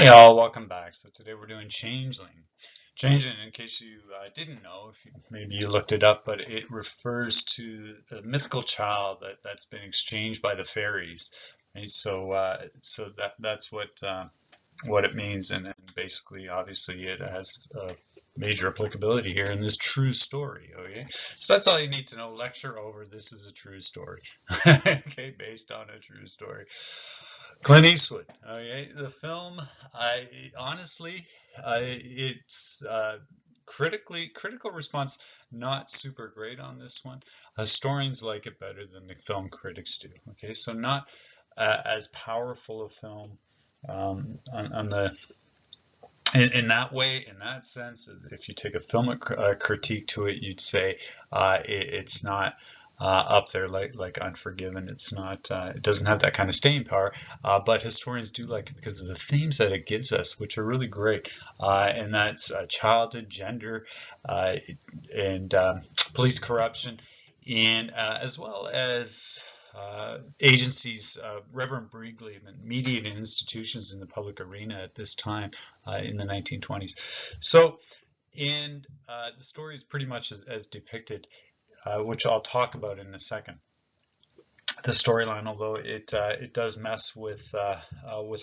Hey all, welcome back. So today we're doing Changeling. Changeling, in case you didn't know, if maybe you looked it up, but it refers to a mythical child that's been exchanged by the fairies. And so that's what it means, and basically, obviously, it has major applicability here in this true story. Okay, so that's all you need to know. Lecture over. This is a true story. Okay, based on a true story. Clint Eastwood. Okay, the film. I honestly, it's critical response not super great on this one. Historians like it better than the film critics do. Okay, so not as powerful a film on the in that way, in that sense. If you take a film critique to it, you'd say it's not up there like Unforgiven. It's not. It doesn't have that kind of staying power. But historians do like it because of the themes that it gives us, which are really great. And that's childhood, gender, uh, and police corruption, and as well as agencies, Reverend Brigley, media and institutions in the public arena at this time in the 1920s. So, and the story is pretty much as depicted, which I'll talk about in a second. The storyline, although it does mess with a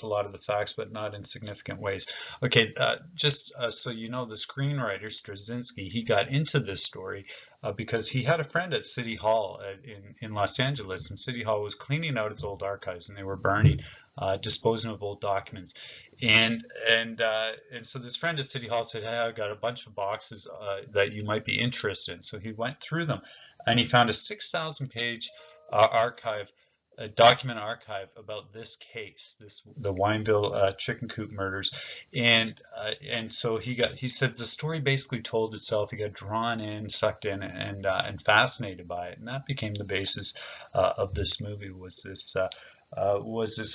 lot of the facts, but not in significant ways. Okay, just so you know, the screenwriter Straczynski, he got into this story because he had a friend at City Hall in Los Angeles, and City Hall was cleaning out its old archives, and they were burning, disposing of old documents, and so this friend at City Hall said, "Hey, I've got a bunch of boxes that you might be interested in." So he went through them, and he found a 6,000-page archive, a document archive about this case, the Wineville chicken coop murders, and so he said the story basically told itself. He got drawn in, sucked in, and fascinated by it, and that became the basis of this movie. Was this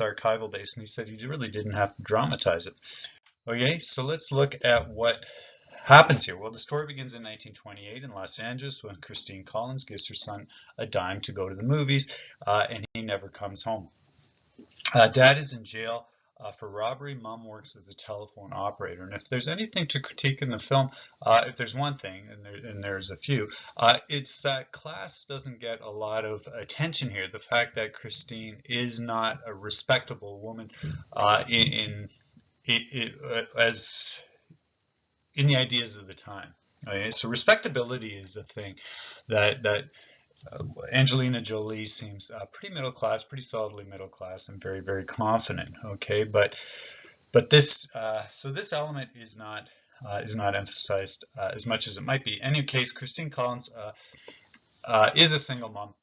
archival base, and he said he really didn't have to dramatize it. Okay, so let's look at what happens here. Well, the story begins in 1928 in Los Angeles when Christine Collins gives her son a dime to go to the movies, and he never comes home. Dad is in jail for robbery. Mom works as a telephone operator. And if there's anything to critique in the film, if there's one thing, and there's a few, it's that class doesn't get a lot of attention here. The fact that Christine is not a respectable woman as in the ideas of the time. Okay, so respectability is a thing that Angelina Jolie seems pretty middle class, pretty solidly middle class, and very confident. Okay, but this so this element is not emphasized as much as it might be. In any case, Christine Collins is a single mom.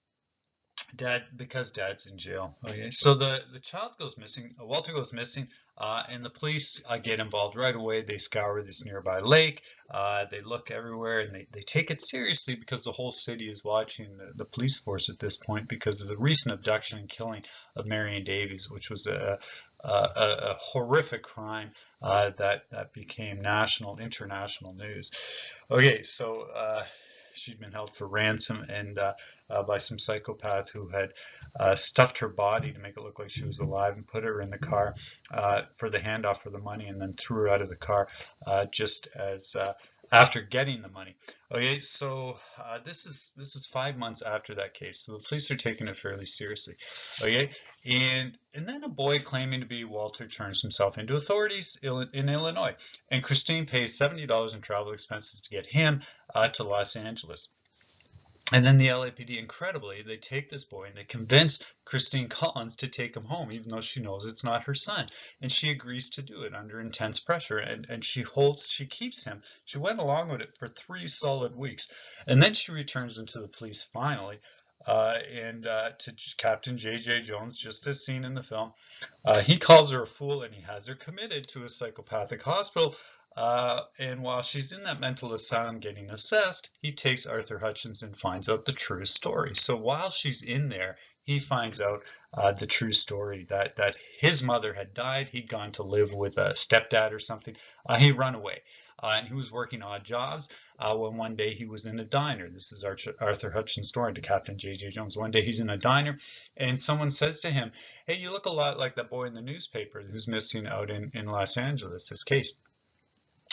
Because dad's in jail. Okay, so the child goes missing. Walter goes missing, and the police get involved right away. They scour this nearby lake. They look everywhere, and they take it seriously because the whole city is watching the police force at this point because of the recent abduction and killing of Marion Davies, which was a horrific crime that became international news. Okay, so she'd been held for ransom and by some psychopath who had stuffed her body to make it look like she was alive and put her in the car for the handoff for the money, and then threw her out of the car just as after getting the money. Okay, so this is 5 months after that case, so the police are taking it fairly seriously. Okay, and then a boy claiming to be Walter turns himself into authorities in Illinois, and Christine pays $70 in travel expenses to get him to Los Angeles. And then the LAPD, incredibly, they take this boy and they convince Christine Collins to take him home, even though she knows it's not her son. And she agrees to do it under intense pressure. And she keeps him. She went along with it for 3 solid weeks. And then she returns him to the police finally. And to Captain J.J. Jones, just as seen in the film. He calls her a fool and he has her committed to a psychopathic hospital. And while she's in that mental asylum getting assessed, he takes Arthur Hutchins and finds out the true story. So while she's in there, he finds out the true story, that his mother had died. He'd gone to live with a stepdad or something. He'd run away. And he was working odd jobs when one day he was in a diner. This is Arthur Hutchins' story to Captain J.J. Jones. One day he's in a diner, and someone says to him, "Hey, you look a lot like that boy in the newspaper who's missing out in Los Angeles, this case."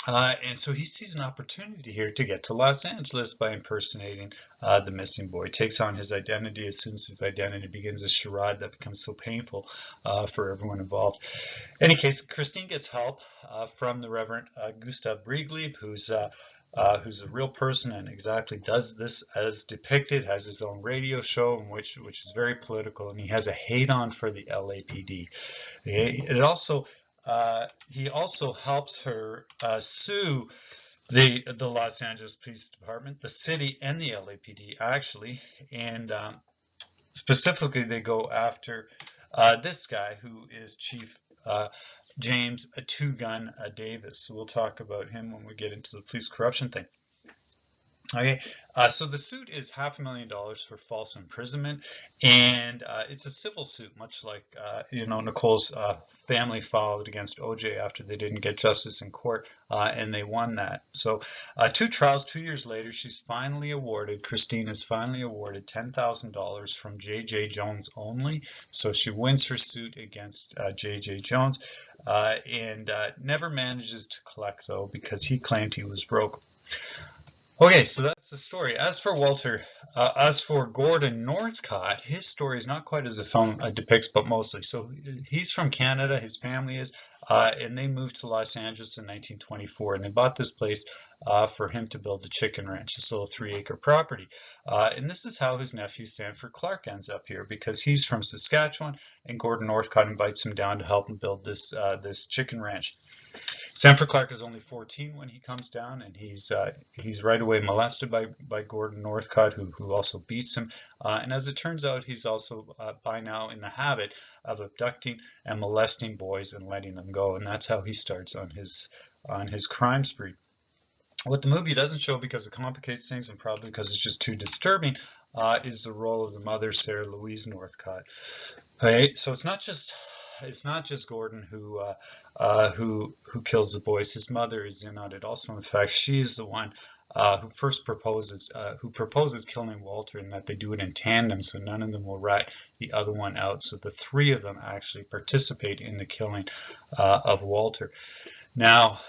And so he sees an opportunity here to get to Los Angeles by impersonating the missing boy. He takes on his identity. As soon as his identity begins a charade that becomes so painful for everyone involved. In any case, Christine gets help from the Reverend Gustav Briegelieb, who's a real person and exactly does this as depicted, has his own radio show, which is very political, and he has a hate-on for the LAPD. He also helps her sue the Los Angeles Police Department, the city, and the LAPD actually, and specifically they go after this guy who is Chief James "A Two Gun" Davis. So we'll talk about him when we get into the police corruption thing. Okay, so the suit is $500,000 for false imprisonment, and it's a civil suit, much like Nicole's family filed against OJ after they didn't get justice in court, and they won that. So 2 trials, 2 years later, Christine is finally awarded $10,000 from J.J. Jones only. So she wins her suit against J.J. Jones, and never manages to collect though because he claimed he was broke. Okay, so that's the story. As for Gordon Northcott, his story is not quite as the film depicts, but mostly. So he's from Canada, his family is, and they moved to Los Angeles in 1924, and they bought this place for him to build a chicken ranch, this little 3-acre property. And this is how his nephew Sanford Clark ends up here, because he's from Saskatchewan, and Gordon Northcott invites him down to help him build this chicken ranch. Sanford Clark is only 14 when he comes down, and he's right away molested by Gordon Northcott, who also beats him. And as it turns out, he's also by now in the habit of abducting and molesting boys and letting them go, and that's how he starts on his crime spree. What the movie doesn't show, because it complicates things and probably because it's just too disturbing, is the role of the mother, Sarah Louise Northcott. Okay, so it's not just Gordon who kills the boys. His mother is in on it also. In fact, she is the one who first proposes killing Walter, and that they do it in tandem, so none of them will rat the other one out. So the 3 of them actually participate in the killing of Walter. Now,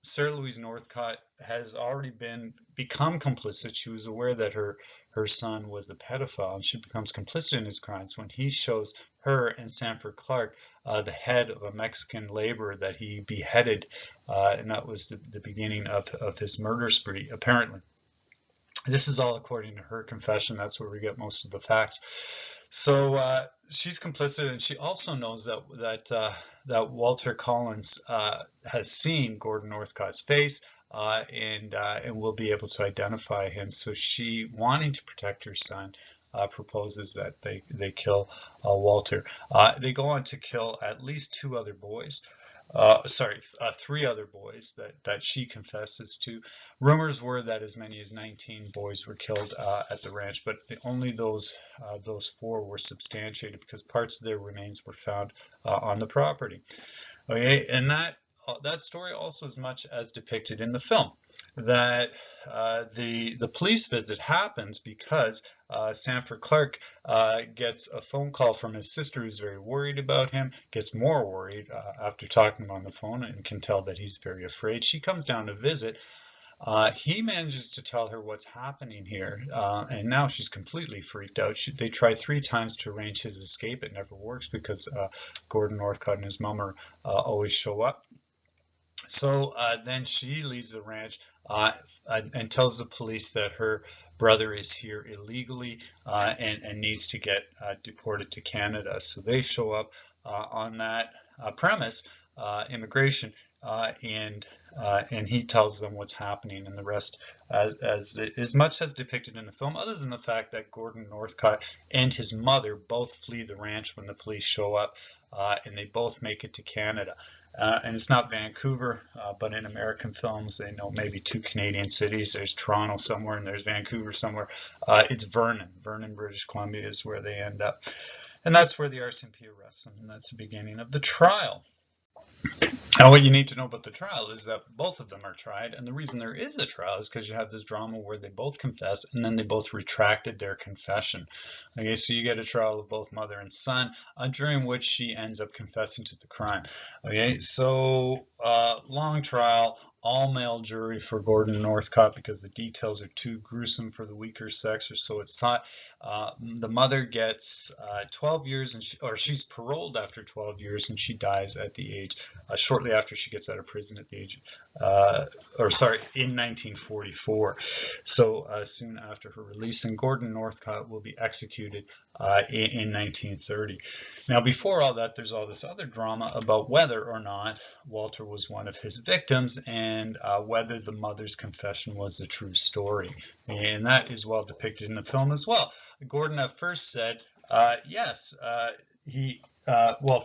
Sarah Louise Northcott has already become complicit. She was aware that her son was a pedophile, and she becomes complicit in his crimes when he shows her and Sanford Clark the head of a Mexican laborer that he beheaded, and that was the beginning of his murder spree, apparently. This is all according to her confession. That's where we get most of the facts. So she's complicit, and she also knows that Walter Collins has seen Gordon Northcott's face, and will be able to identify him. So she, wanting to protect her son, proposes that they kill Walter. They go on to kill at least 2 other boys. 3 other boys that she confesses to. Rumors were that as many as 19 boys were killed at the ranch, but only those 4 were substantiated because parts of their remains were found on the property. Okay, and that story also is much as depicted in the film. That the police visit happens because Sanford Clark gets a phone call from his sister, who's very worried about him, gets more worried after talking on the phone, and can tell that he's very afraid. She comes down to visit. He manages to tell her what's happening here, and now she's completely freaked out. They try 3 times to arrange his escape. It never works because Gordon Northcott and his mom always show up. So then she leaves the ranch and tells the police that her brother is here illegally and needs to get deported to Canada. So they show up on that premise. Immigration and he tells them what's happening, and the rest as much as depicted in the film, other than the fact that Gordon Northcott and his mother both flee the ranch when the police show up, and they both make it to Canada. And it's not Vancouver, but in American films, they know maybe two Canadian cities. There's Toronto somewhere, and there's Vancouver somewhere. It's Vernon. Vernon, British Columbia is where they end up. And that's where the RCMP arrests them, and that's the beginning of the trial. Now, what you need to know about the trial is that both of them are tried, and the reason there is a trial is because you have this drama where they both confess, and then they both retracted their confession. Okay, so you get a trial of both mother and son, during which she ends up confessing to the crime. Okay, so long trial, all-male jury for Gordon Northcott because the details are too gruesome for the weaker sex, or so it's thought. The mother gets 12 years, and she's paroled after 12 years, and she dies at the age shortly after she gets out of prison at the age, in 1944. So soon after her release, and Gordon Northcott will be executed in 1930. Now, before all that, there's all this other drama about whether or not Walter was one of his victims, and whether the mother's confession was the true story. And that is well depicted in the film as well. Gordon at first said, yes,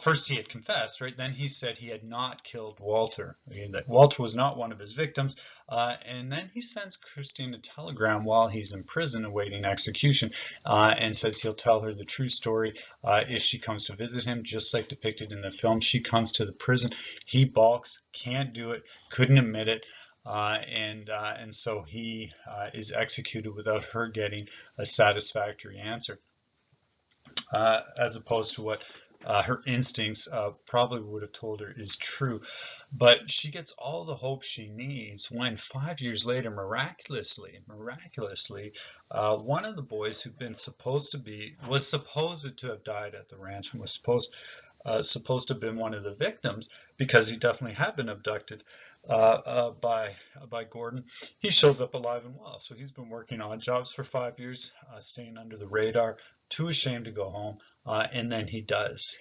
first he had confessed, right? Then he said he had not killed Walter, that Walter was not one of his victims. And then he sends Christine a telegram while he's in prison awaiting execution, and says he'll tell her the true story if she comes to visit him, just like depicted in the film. She comes to the prison. He balks, can't do it, couldn't admit it. And so he is executed without her getting a satisfactory answer, as opposed to what her instincts probably would have told her is true. But she gets all the hope she needs when 5 years later, miraculously, one of the boys who'd been was supposed to have died at the ranch, and was supposed to have been one of the victims because he definitely had been abducted by Gordon. He shows up alive and well. So he's been working odd jobs for 5 years, staying under the radar, too ashamed to go home, and then he does,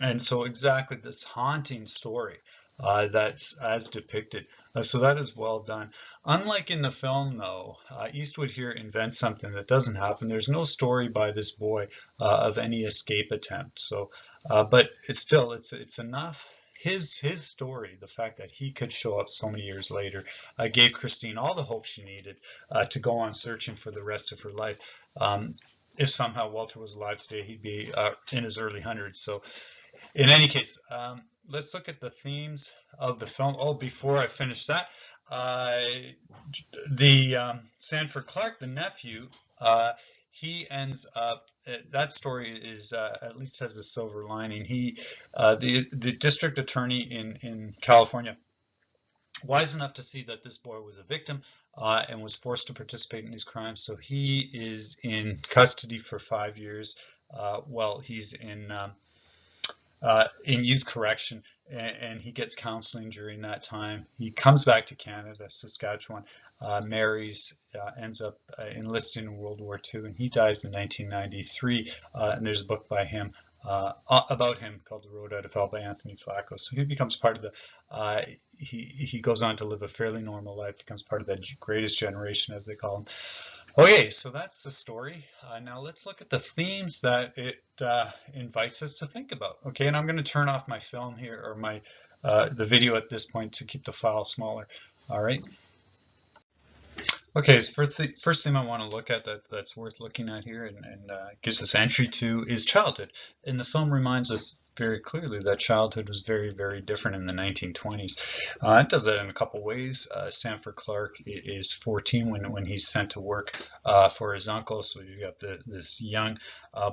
and so exactly this haunting story that's as depicted. So that is well done. Unlike in the film, though, Eastwood here invents something that doesn't happen. There's no story by this boy of any escape attempt. So, but it's enough. His story, the fact that he could show up so many years later, gave Christine all the hope she needed to go on searching for the rest of her life. If somehow Walter was alive today, he'd be in his early hundreds. So, in any case, let's look at the themes of the film. Oh, before I finish that, Sanford Clark, the nephew, he ends up. That story is at least has a silver lining. The district attorney in California, wise enough to see that this boy was a victim and was forced to participate in these crimes, so he is in custody for 5 years. He's in youth correction, and he gets counseling during that time. He comes back to Canada, Saskatchewan, marries, ends up enlisting in World War II, and he dies in 1993. And there's a book by him about him called The Road Out of Hell by Anthony Flacco. So he becomes part of the, he goes on to live a fairly normal life, becomes part of that greatest generation, as they call him. Okay, so that's the story. Now let's look at the themes that it invites us to think about. Okay, and I'm going to turn off my film here, or my the video at this point, to keep the file smaller. All right. Okay, so first thing I want to look at that's worth looking at here and gives us entry to is childhood. And the film reminds us very clearly that childhood was very, very different in the 1920s. It does that in a couple ways. Sanford Clark is 14 when he's sent to work for his uncle. So you got this young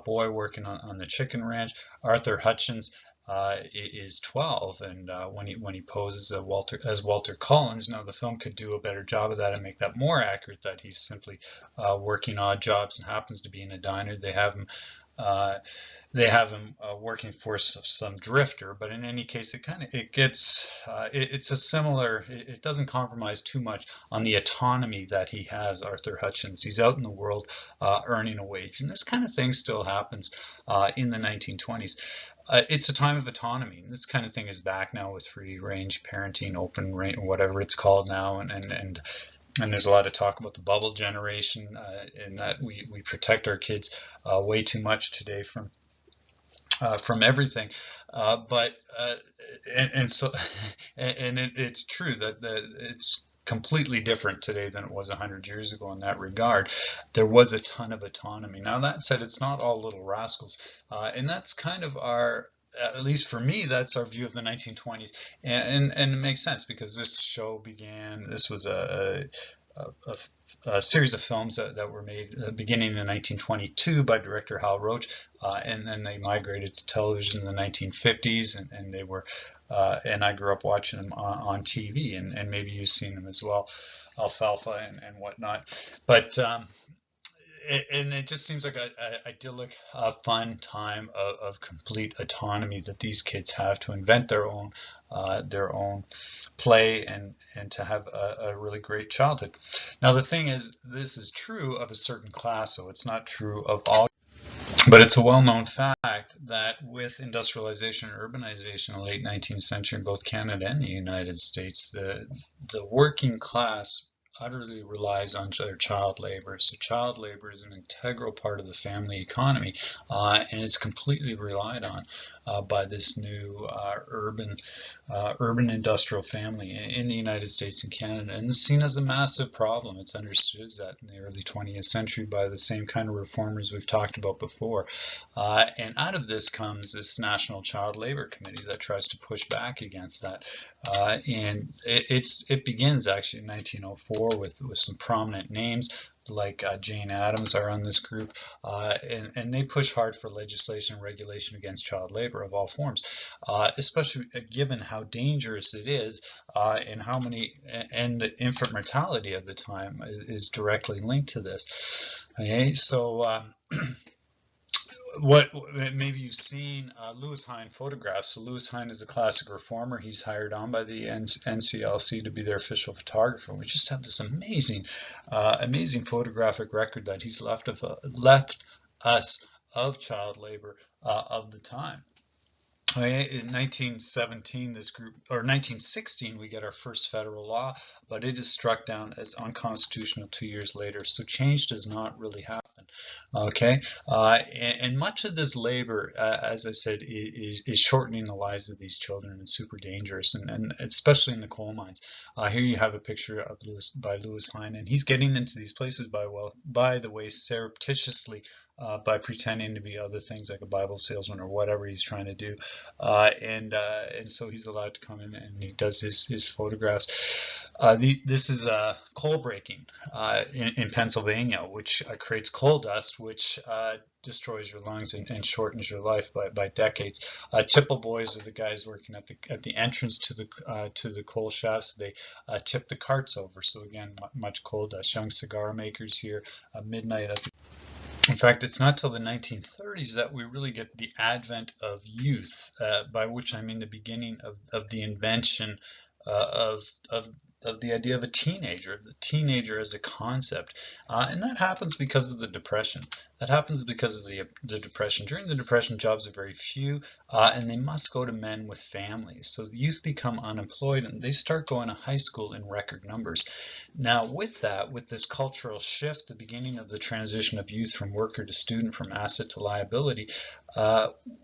boy working on the chicken ranch. Arthur Hutchins is 12, and when he poses as Walter Collins. Now the film could do a better job of that and make that more accurate, that he's simply working odd jobs and happens to be in a diner. They have him working for some drifter, but in any case, it's a similar. It doesn't compromise too much on the autonomy that he has. Arthur Hutchins, he's out in the world earning a wage, and this kind of thing still happens in the 1920s. it's a time of autonomy. This kind of thing is back now with free range parenting, open range, whatever it's called now, and there's a lot of talk about the bubble generation, in that we protect our kids way too much today from everything, but and so and it's true that it's completely different today than it was 100 years ago in that regard. There was a ton of autonomy. Now that said, it's not all little rascals, and that's kind of our, at least for me, that's our view of the 1920s, and it makes sense because this show began. This was a series of films that were made beginning in 1922 by director Hal Roach, and then they migrated to television in the 1950s, and they were, and I grew up watching them on TV, and maybe you've seen them as well, Alfalfa and whatnot. But and it just seems like a idyllic, fun time of complete autonomy that these kids have to invent their own play and to have a really great childhood. Now the thing is, this is true of a certain class, so it's not true of all. But it's a well-known fact that with industrialization and urbanization in the late 19th century in both Canada and the United States, the working class utterly relies on their child labor. So child labor is an integral part of the family economy, and is completely relied on by this new urban industrial family in the United States and Canada, and it's seen as a massive problem. It's understood that in the early 20th century by the same kind of reformers we've talked about before. And out of this comes this National Child Labor Committee that tries to push back against that. And it begins actually in 1904 with some prominent names like Jane Addams are on this group, and they push hard for legislation and regulation against child labor of all forms, especially given how dangerous it is, and how many, and the infant mortality of the time is directly linked to this. Okay, so what maybe you've seen Louis Hine photographs. So Louis Hine is a classic reformer. He's hired on by the NCLC to be their official photographer. We just have this amazing photographic record that he's left us of child labor of the time. In 1917, this group, or 1916, we get our first federal law, but it is struck down as unconstitutional 2 years later. So change does not really happen. Okay, and much of this labor, as I said, is shortening the lives of these children and super dangerous, and especially in the coal mines. Here you have a picture of Louis Hine, and he's getting into these places by the way, surreptitiously, by pretending to be other things like a Bible salesman or whatever he's trying to do, and so he's allowed to come in and he does his photographs. This is coal breaking in Pennsylvania, which creates coal dust, which destroys your lungs and shortens your life by decades. Tipple boys are the guys working at the entrance to the coal shafts. They tip the carts over. So again, much coal dust. Young cigar makers here, midnight at the. In fact, it's not till the 1930s that we really get the advent of youth, by which I mean the beginning of the invention of the idea of the teenager as a concept. And that happens because of the Depression. That happens because of the Depression. During the Depression, jobs are very few, and they must go to men with families. So the youth become unemployed, and they start going to high school in record numbers. Now, with this cultural shift, the beginning of the transition of youth from worker to student, from asset to liability,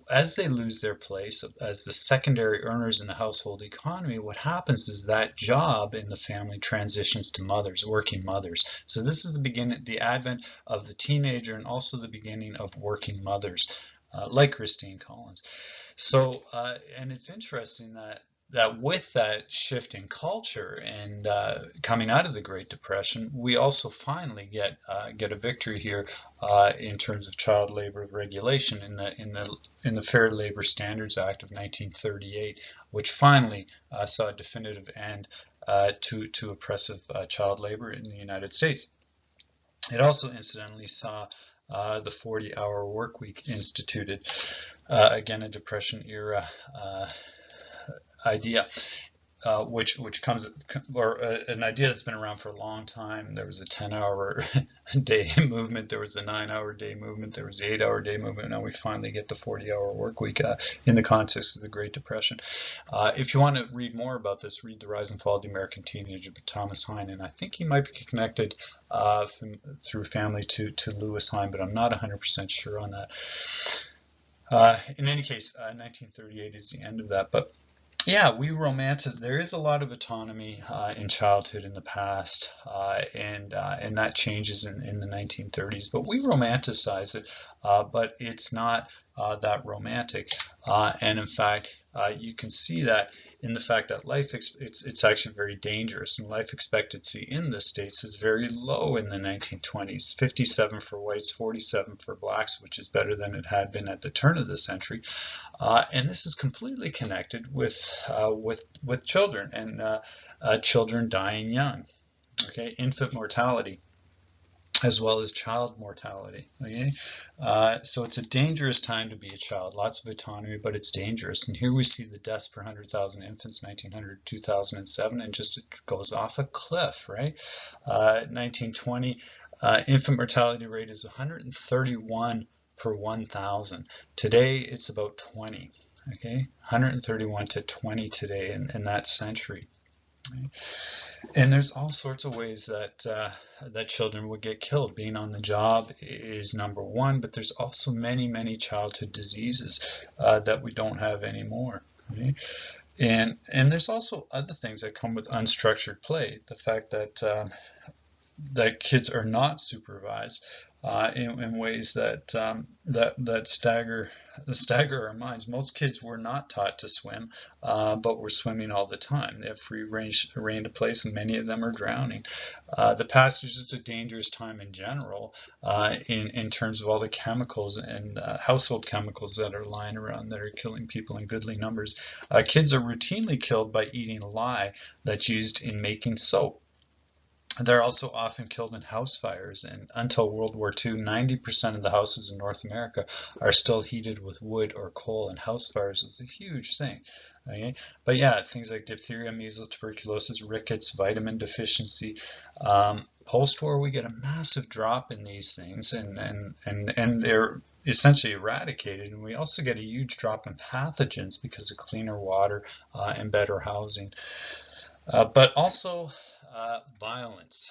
as they lose their place as the secondary earners in the household economy, what happens is that job in the family transitions to mothers, working mothers. So this is the advent of the teenager, and also the beginning of working mothers, like Christine Collins. So, and it's interesting that with that shift in culture and coming out of the Great Depression, we also finally get a victory here in terms of child labor regulation in the Fair Labor Standards Act of 1938, which finally saw a definitive end to oppressive child labor in the United States. It also incidentally saw the 40-hour work week instituted, again a Depression era idea. which comes, or an idea that's been around for a long time. There was a 10-hour day movement, there was a 9-hour day movement, there was the 8-hour day movement. Now we finally get the 40-hour work week in the context of the Great Depression. If you want to read more about this, read The Rise and Fall of the American Teenager by Thomas Hine, and I think he might be connected through family to Lewis Hine, but I'm not 100% sure on that. In any case, 1938 is the end of that. But yeah, we romanticize. There is a lot of autonomy in childhood in the past, and that changes in the 1930s. But we romanticize it, but it's not that romantic. And in fact, you can see that in the fact that it's actually very dangerous, and life expectancy in the States is very low in the 1920s. 57 for whites, 47 for blacks, which is better than it had been at the turn of the century. And this is completely connected with children and children dying young. Okay, infant mortality as well as child mortality. Okay, so it's a dangerous time to be a child. Lots of autonomy, but it's dangerous. And here we see the deaths per 100,000 infants, 1900, 2007, and just it goes off a cliff, right? 1920, infant mortality rate is 131 per 1,000. Today, it's about 20. Okay, 131 to 20 today in that century. Right? And there's all sorts of ways that that children would get killed. Being on the job is number one, but there's also many childhood diseases that we don't have anymore. Right? And there's also other things that come with unstructured play. The fact that that kids are not supervised in ways that that stagger our minds. Most kids were not taught to swim, but we're swimming all the time. They have free rein to play, and many of them are drowning. The past is just a dangerous time in general, in terms of all the chemicals and household chemicals that are lying around that are killing people in goodly numbers. Kids are routinely killed by eating lye that's used in making soap. They're also often killed in house fires, and until World War II, 90% of the houses in North America are still heated with wood or coal, and house fires was a huge thing. Okay? But yeah, things like diphtheria, measles, tuberculosis, rickets, vitamin deficiency. Post-war, we get a massive drop in these things, and they're essentially eradicated, and we also get a huge drop in pathogens because of cleaner water and better housing. But also violence.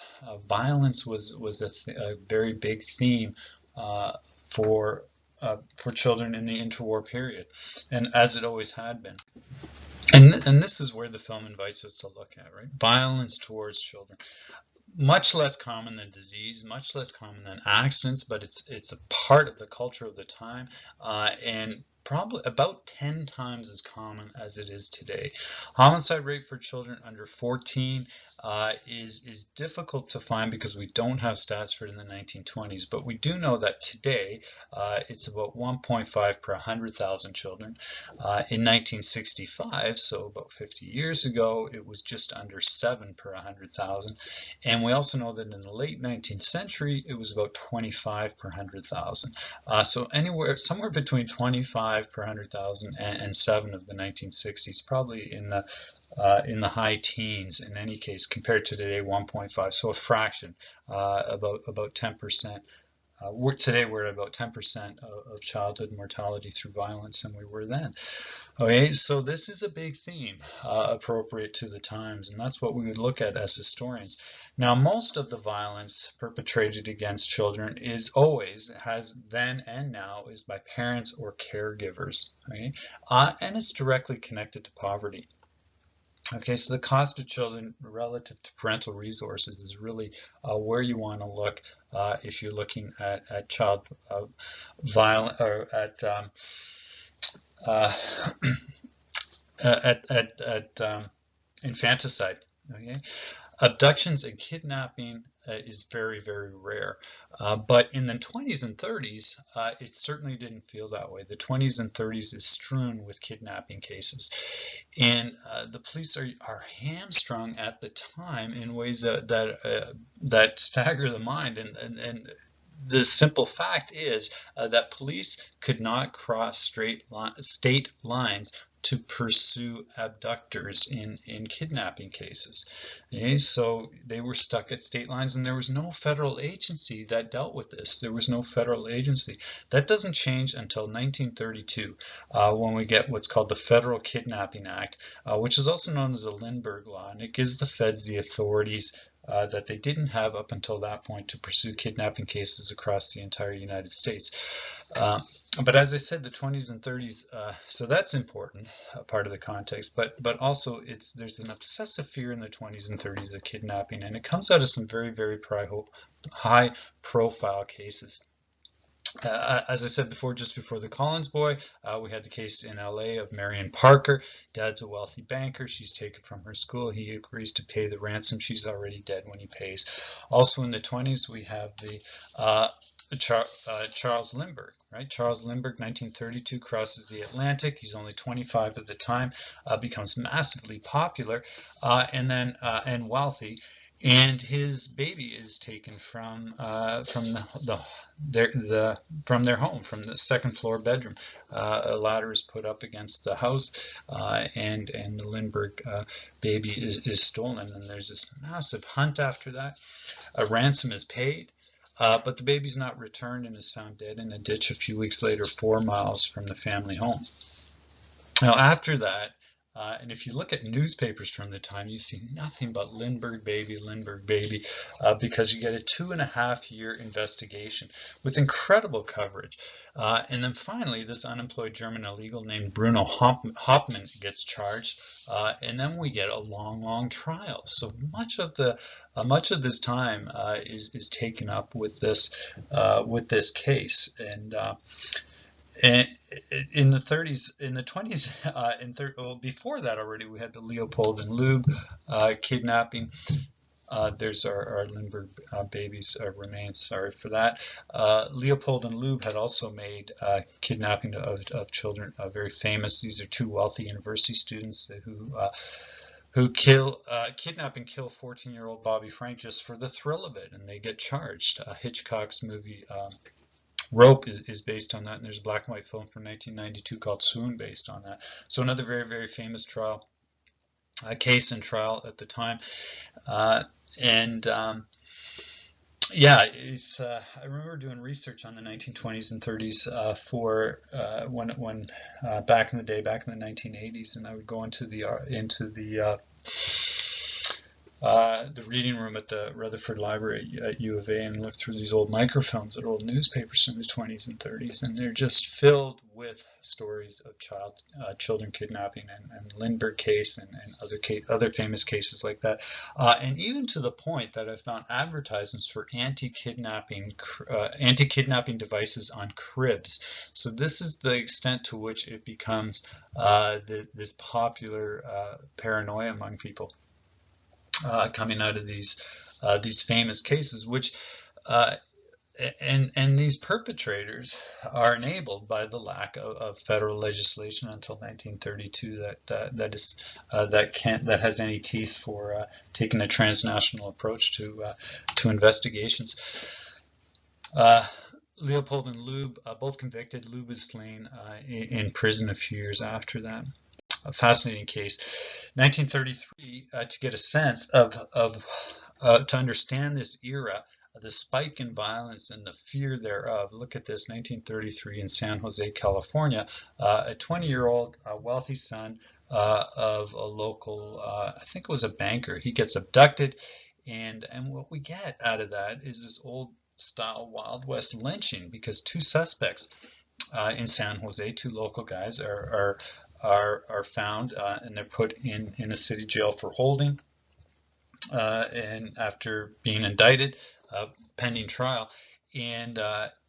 Violence was a very big theme for children in the interwar period, and as it always had been. And this is where the film invites us to look at, right? Violence towards children. Much less common than disease, much less common than accidents, but it's a part of the culture of the time, and probably about 10 times as common as it is today. Homicide rate for children under 14 is difficult to find because we don't have stats for it in the 1920s, but we do know that today it's about 1.5 per 100,000 children. In 1965, so about 50 years ago, it was just under 7 per 100,000. And we also know that in the late 19th century, it was about 25 per 100,000. So somewhere between 25 per 100,000 and 7 of the 1960s, probably in the high teens in any case, compared to today 1.5, so a fraction, about 10%. Today we're at about 10% of childhood mortality through violence than we were then. Okay, so this is a big theme appropriate to the times, and that's what we would look at as historians. Now, most of the violence perpetrated against children has then and now, is by parents or caregivers, okay? And it's directly connected to poverty. Okay, so the cost of children relative to parental resources is really where you want to look if you're looking at child violence, or at infanticide. Okay, abductions and kidnapping is very rare, but in the 20s and 30s, it certainly didn't feel that way. The 20s and 30s is strewn with kidnapping cases, and the police are hamstrung at the time in ways that stagger the mind, and the simple fact is that police could not cross state lines to pursue abductors in kidnapping cases. Okay, so they were stuck at state lines, and there was no federal agency that dealt with this. There was no federal agency. That doesn't change until 1932, when we get what's called the Federal Kidnapping Act, which is also known as the Lindbergh Law, and it gives the feds the authorities that they didn't have up until that point to pursue kidnapping cases across the entire United States. But as I said, the 20s and 30s, so that's important, part of the context, but also there's an obsessive fear in the 20s and 30s of kidnapping, and it comes out of some very, very high profile cases. As I said before, just before the Collins boy, we had the case in LA of Marion Parker. Dad's a wealthy banker. She's taken from her school. He agrees to pay the ransom. She's already dead when he pays. Also in the 20s, we have the Charles Lindbergh, right? Charles Lindbergh, 1932, crosses the Atlantic. He's only 25 at the time, becomes massively popular, and wealthy. And his baby is taken from their home, from the second floor bedroom. A ladder is put up against the house, and the Lindbergh baby is stolen. And there's this massive hunt after that. A ransom is paid, but the baby's not returned and is found dead in a ditch a few weeks later, 4 miles from the family home. Now, after that, and if you look at newspapers from the time, you see nothing but Lindbergh baby, because you get a 2.5-year investigation with incredible coverage. And then finally, this unemployed German illegal named Bruno Hauptmann gets charged, and then we get a long trial. So much of this time is taken up with this case. And in the 30s, in the 20s, before that already, we had the Leopold and Lube kidnapping. There's our Lindbergh baby's remains. Sorry for that. Leopold and Lube had also made kidnapping of children very famous. These are two wealthy university students who kidnap and kill 14-year-old Bobby Frank just for the thrill of it, and they get charged. Hitchcock's movie Rope is based on that, and there's a black and white film from 1992 called Swoon based on that. So another very, very famous case and trial at the time. Yeah, I remember doing research on the 1920s and 30s for when back in the day, back in the 1980s, and I would go into the reading room at the Rutherford Library at U of A and look through these old microfilms at old newspapers from the 20s and 30s, and they're just filled with stories of children kidnapping, and Lindbergh case and other famous cases like that, and even to the point that I found advertisements for anti-kidnapping devices on cribs. So this is the extent to which it becomes this popular paranoia among people. Coming out of these famous cases, which and these perpetrators are enabled by the lack of federal legislation until 1932 that has any teeth for taking a transnational approach to investigations. Leopold and Lube, both convicted. Lube is slain in prison a few years after that. A fascinating case. 1933, to get a sense to understand this era, the spike in violence and the fear thereof. Look at this, 1933 in San Jose, California. A 20-year-old wealthy son of a local, I think it was a banker, he gets abducted, and what we get out of that is this old-style Wild West lynching, because two suspects in San Jose, two local guys, are found, and they're put in a city jail for holding, and after being indicted, pending trial,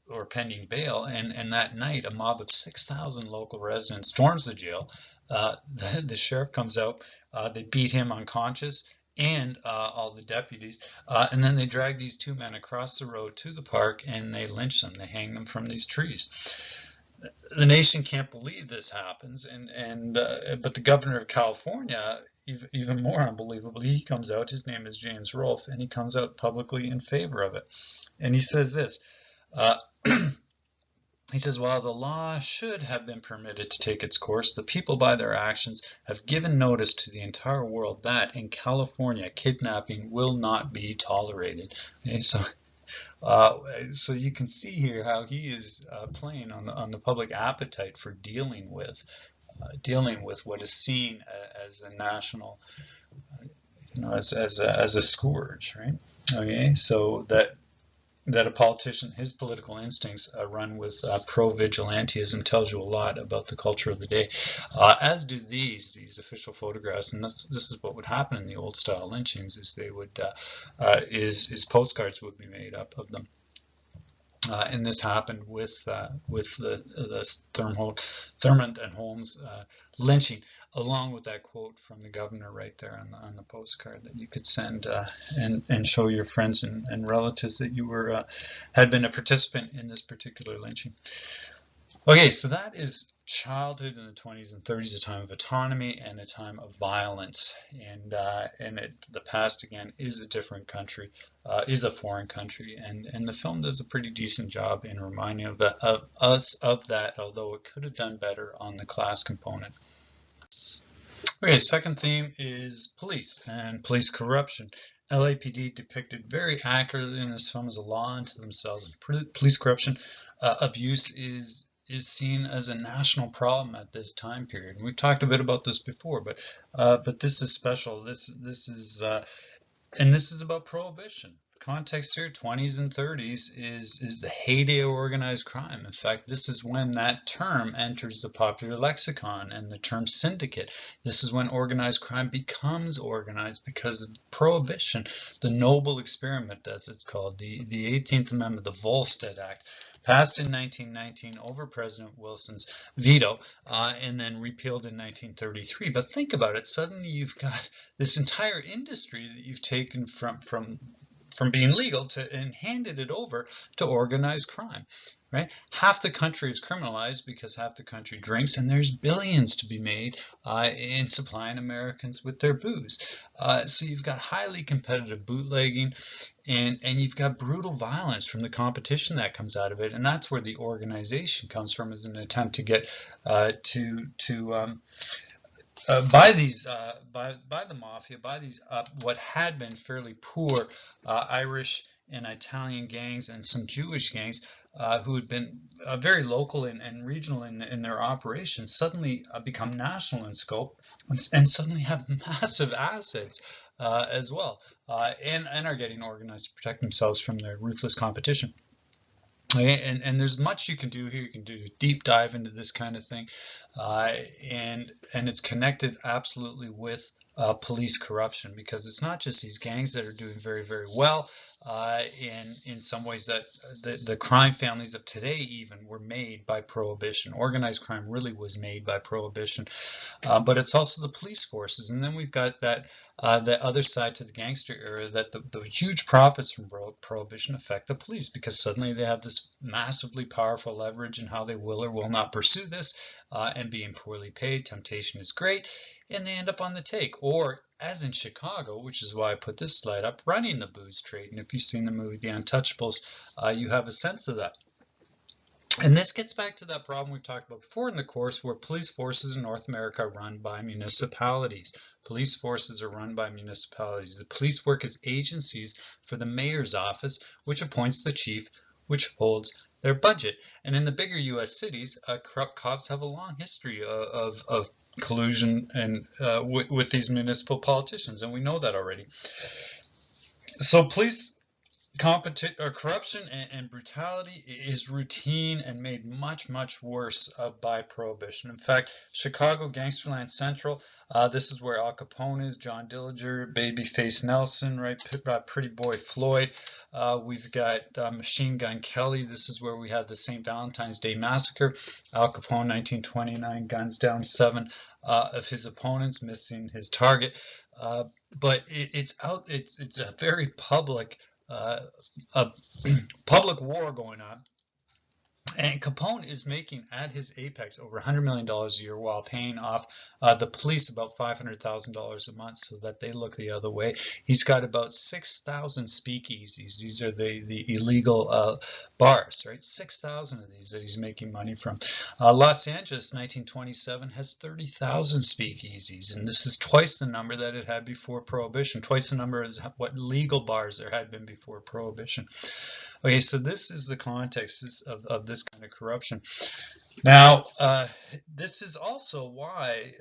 or pending bail, and that night a mob of 6,000 local residents storms the jail. The sheriff comes out, they beat him unconscious, and all the deputies, and then they drag these two men across the road to the park, and they lynch them. They hang them from these trees. The nation can't believe this happens, but the governor of California, even more unbelievably, he comes out. His name is James Rolfe, and he comes out publicly in favor of it. And he says this: He says, while the law should have been permitted to take its course, the people by their actions have given notice to the entire world that in California, kidnapping will not be tolerated. Okay, uh, so you can see here how he is playing on the public appetite for dealing with what is seen as a national, as a scourge, right? Okay, so that a politician, his political instincts run with pro-vigilantism tells you a lot about the culture of the day, as do these official photographs. And this is what would happen in the old style lynchings: is they would is postcards would be made up of them. And this happened with the Thurmond and Holmes lynching, along with that quote from the governor right there on the postcard that you could send and show your friends and relatives that you were had been a participant in this particular lynching. Okay, so that is childhood in the 20s and 30s, a time of autonomy and a time of violence. And the past, again, is a different country, is a foreign country. And the film does a pretty decent job in reminding of us of that, although it could have done better on the class component. Okay, second theme is police and police corruption. LAPD depicted very accurately in this film as a law unto themselves. Police corruption abuse is seen as a national problem at this time period. And we've talked a bit about this before, but this is special. This is about prohibition. Context here, 20s and 30s, is the heyday of organized crime. In fact, this is when that term enters the popular lexicon, and the term syndicate. This is when organized crime becomes organized because of prohibition, the noble experiment, as it's called, the 18th Amendment, the Volstead Act, passed in 1919 over President Wilson's veto, and then repealed in 1933. But think about it. Suddenly you've got this entire industry that you've taken from being legal and handed it over to organized crime, right? Half the country is criminalized because half the country drinks, and there's billions to be made in supplying Americans with their booze. So you've got highly competitive bootlegging, and you've got brutal violence from the competition that comes out of it, and that's where the organization comes from, as an attempt to get by the mafia, by these what had been fairly poor Irish and Italian gangs and some Jewish gangs who had been very local and regional in their operations, suddenly become national in scope and suddenly have massive assets as well, and are getting organized to protect themselves from their ruthless competition. Okay, and there's much you can do here. You can do a deep dive into this kind of thing, and it's connected absolutely with police corruption, because it's not just these gangs that are doing very, very well. In some ways, that the crime families of today even were made by prohibition. Organized crime really was made by prohibition, but it's also the police forces. And then we've got the other side to the gangster era, that the huge profits from prohibition affect the police, because suddenly they have this massively powerful leverage in how they will or will not pursue this, and being poorly paid, temptation is great, and they end up on the take, or as in Chicago, which is why I put this slide up, running the booze trade. And if you've seen the movie The Untouchables, you have a sense of that. And this gets back to that problem we've talked about before in the course, where police forces in North America are run by municipalities. Police forces are run by municipalities. The police work as agencies for the mayor's office, which appoints the chief, which holds their budget. And in the bigger U.S. cities, corrupt cops have a long history of collusion and with these municipal politicians, and we know that already. So police corruption and brutality is routine and made much, much worse by prohibition. In fact, Chicago Gangsterland Central, this is where Al Capone is, John Dillinger, Babyface Nelson, right? Pretty Boy Floyd. We've got Machine Gun Kelly. This is where we had the St. Valentine's Day Massacre. Al Capone, 1929, guns down 7 of his opponents, missing his target. But it's a very public a public war going on, And Capone is making, at his apex, over $100 million a year while paying off the police about $500,000 a month so that they look the other way. He's got about 6,000 speakeasies. These are the illegal bars, right? 6,000 of these that he's making money from. Los Angeles, 1927, has 30,000 speakeasies, and this is twice the number that it had before Prohibition, twice the number of what legal bars there had been before Prohibition. Okay, so this is the context of this kind of corruption. Now, this is also why,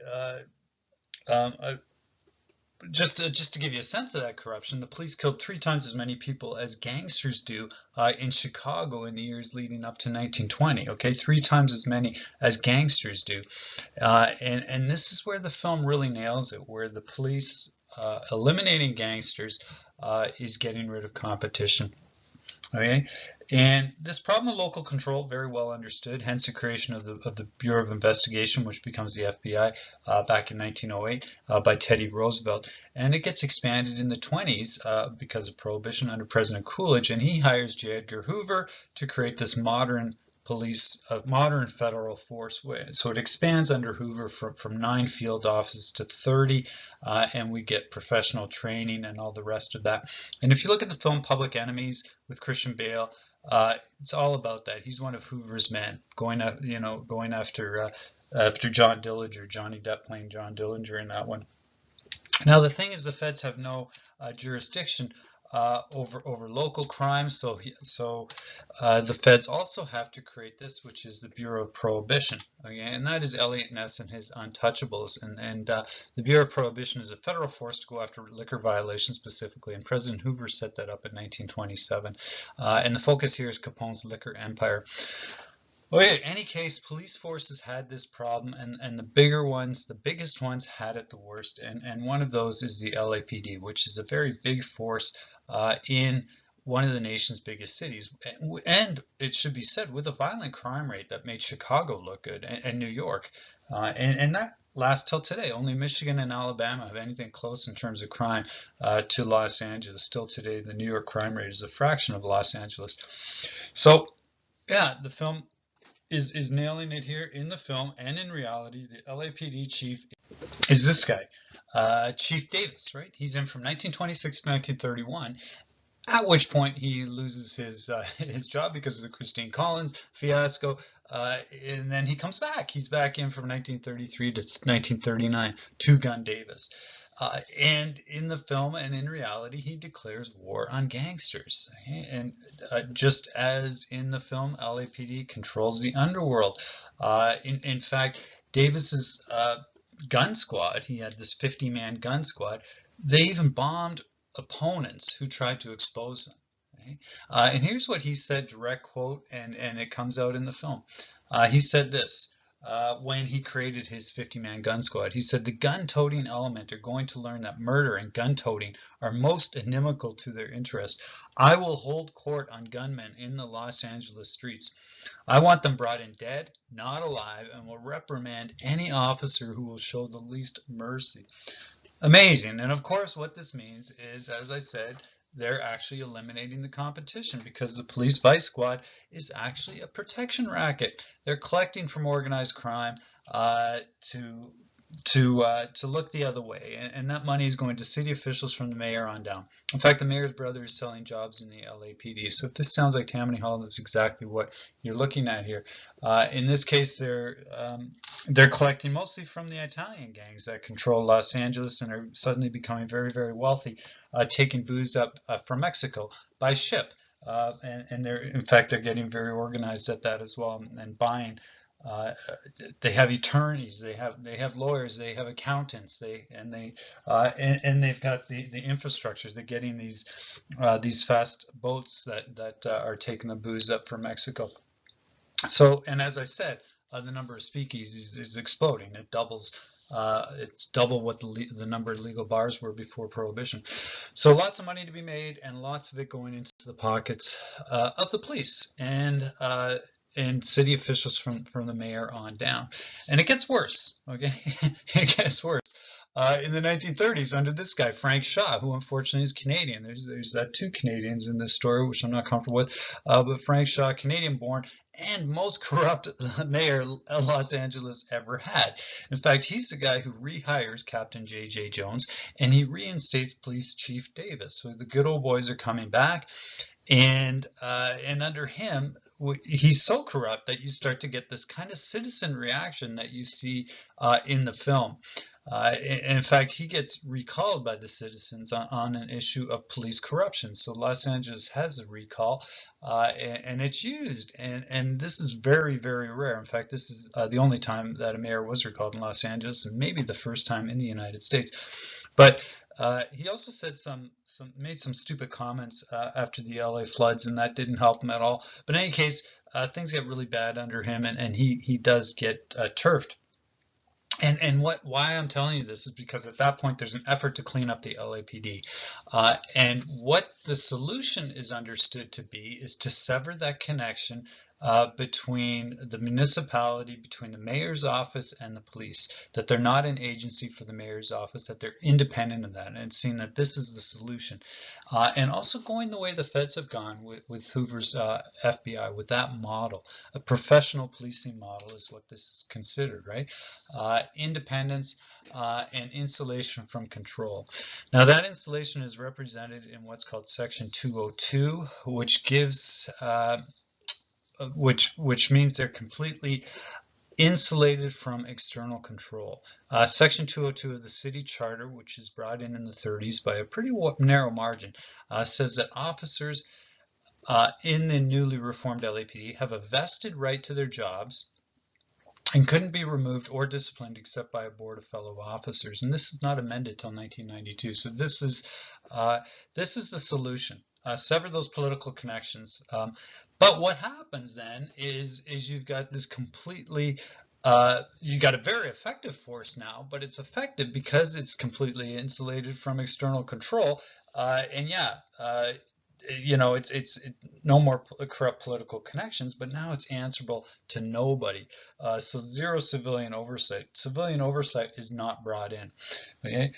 just to give you a sense of that corruption, the police killed 3 times as many people as gangsters do in Chicago in the years leading up to 1920. Okay, 3 times as many as gangsters do, and this is where the film really nails it, where the police eliminating gangsters is getting rid of competition. Okay, and this problem of local control, very well understood, hence the creation of the Bureau of Investigation, which becomes the FBI back in 1908 by Teddy Roosevelt. And it gets expanded in the 20s because of Prohibition under President Coolidge, and he hires J. Edgar Hoover to create this modern police, modern federal force. So it expands under Hoover from 9 field offices to 30, and we get professional training and all the rest of that. And if you look at the film Public Enemies with Christian Bale, it's all about that. He's one of Hoover's men, going after John Dillinger, Johnny Depp playing John Dillinger in that one. Now the thing is, the feds have no jurisdiction over local crime, so the feds also have to create this, which is the Bureau of Prohibition. Okay? And that is Eliot Ness and his Untouchables. And the Bureau of Prohibition is a federal force to go after liquor violations specifically, and President Hoover set that up in 1927. And the focus here is Capone's liquor empire. Okay, in any case, police forces had this problem, and the biggest ones had it the worst, and one of those is the LAPD, which is a very big force in one of the nation's biggest cities, and it should be said, with a violent crime rate that made Chicago look good, and New York, and that lasts till today. Only Michigan and Alabama have anything close in terms of crime to Los Angeles. Still today, the New York crime rate is a fraction of Los Angeles. So, yeah, the film is nailing it here in the film, and in reality, the LAPD chief is this guy, Chief Davis, right? He's in from 1926 to 1931, at which point he loses his job because of the Christine Collins fiasco, and then he comes back. He's back in from 1933 to 1939, Two-Gun Davis. And in the film and in reality, he declares war on gangsters. Okay? And just as in the film, LAPD controls the underworld. In fact, Davis's gun squad, he had this 50-man gun squad, they even bombed opponents who tried to expose them. Okay? And here's what he said, direct quote, and it comes out in the film. He said this. When he created his 50-man gun squad, he said, the gun-toting element are going to learn that murder and gun-toting are most inimical to their interest. I will hold court on gunmen in the Los Angeles streets. I want them brought in dead, not alive, and will reprimand any officer who will show the least mercy. Amazing. And of course, what this means is, as I said, they're actually eliminating the competition because the police vice squad is actually a protection racket. They're collecting from organized crime to look the other way, and that money is going to city officials from the mayor on down. In fact, the mayor's brother is selling jobs in the LAPD. So if this sounds like Tammany Hall, that's exactly what you're looking at here. In this case, they're collecting mostly from the Italian gangs that control Los Angeles and are suddenly becoming very, very wealthy, taking booze up from Mexico by ship. And they're getting very organized at that as well, and buying. They have attorneys, they have lawyers, they have accountants, and they've got the infrastructures. They're getting these fast boats that are taking the booze up from Mexico. So, and as I said, the number of speakeasies is exploding. It doubles. It's double what the number of legal bars were before Prohibition. So lots of money to be made, and lots of it going into the pockets of the police and city officials from the mayor on down. And it gets worse, okay? It gets worse. in the 1930s under this guy, Frank Shaw, who unfortunately is Canadian. There's two Canadians in this story, which I'm not comfortable with, but Frank Shaw, Canadian-born, and most corrupt mayor Los Angeles ever had. In fact, he's the guy who rehires Captain J.J. Jones, and he reinstates Police Chief Davis. So the good old boys are coming back. And under him, he's so corrupt that you start to get this kind of citizen reaction that you see in the film. In fact, he gets recalled by the citizens on an issue of police corruption. So Los Angeles has a recall, and it's used. And this is very, very rare. In fact, this is the only time that a mayor was recalled in Los Angeles, and maybe the first time in the United States. But he also said made some stupid comments after the LA floods, and that didn't help him at all. But in any case, things get really bad under him, and he does get turfed. And why I'm telling you this is because at that point there's an effort to clean up the LAPD, and what the solution is understood to be is to sever that connection between the municipality, between the mayor's office and the police, that they're not an agency for the mayor's office, that they're independent of that, and seeing that this is the solution. And also going the way the feds have gone with Hoover's FBI, with that model. A professional policing model is what this is considered, right? Independence and insulation from control. Now that insulation is represented in what's called Section 202, which gives which means they're completely insulated from external control. Section 202 of the city charter, which is brought in the 30s by a pretty narrow margin, says that officers in the newly reformed LAPD have a vested right to their jobs and couldn't be removed or disciplined except by a board of fellow officers. And this is not amended till 1992. So this is the solution. Sever those political connections. But what happens then is you've got this completely, you've got a very effective force now, but it's effective because it's completely insulated from external control. And yeah, you know, it's no more corrupt political connections, but now it's answerable to nobody. So zero civilian oversight. Civilian oversight is not brought in. Okay,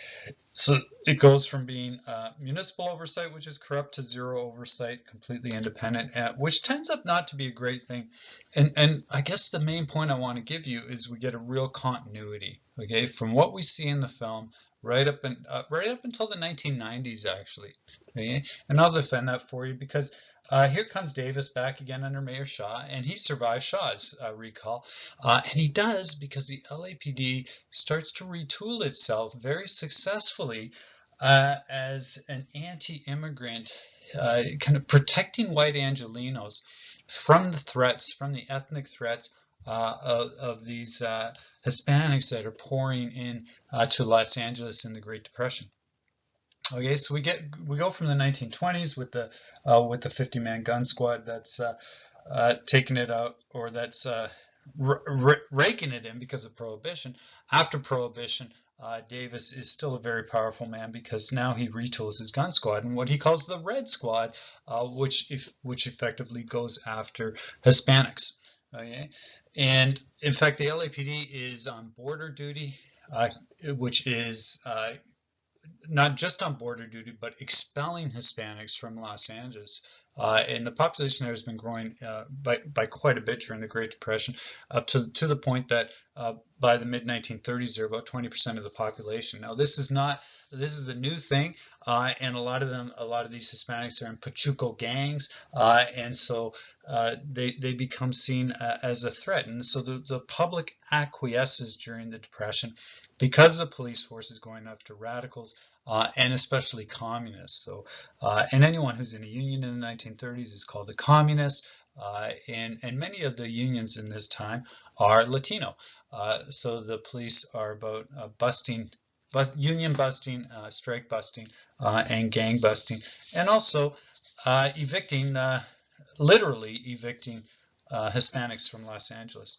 so it goes from being municipal oversight, which is corrupt, to zero oversight, completely independent, which tends up not to be a great thing. And I guess the main point I want to give you is we get a real continuity. Okay, from what we see in the film right up until the 1990s, actually. Okay, and I'll defend that for you because here comes Davis back again under Mayor Shaw, and he survives Shaw's recall. And he does because the LAPD starts to retool itself very successfully as an anti-immigrant, kind of protecting white Angelenos from the threats, from the ethnic threats of these Hispanics that are pouring in to Los Angeles in the Great Depression. Okay, so we go from the 1920s with the 50-man gun squad that's taking it out, or that's raking it in because of Prohibition. After Prohibition, Davis is still a very powerful man because now he retools his gun squad in what he calls the Red Squad, which effectively goes after Hispanics. Okay, and in fact, the LAPD is on border duty, which is not just on border duty, but expelling Hispanics from Los Angeles. And the population there has been growing by quite a bit during the Great Depression, up to the point that by the mid-1930s, they're about 20% of the population. Now, this is a new thing, and a lot of these Hispanics are in Pachuco gangs, and so they become seen as a threat. And so the public acquiesces during the Depression because the police force is going after radicals, and especially communists. So, and anyone who's in a union in the 1930s is called a communist, and many of the unions in this time are Latino. So the police are about union busting, strike busting, and gang busting, and also evicting, literally evicting Hispanics from Los Angeles,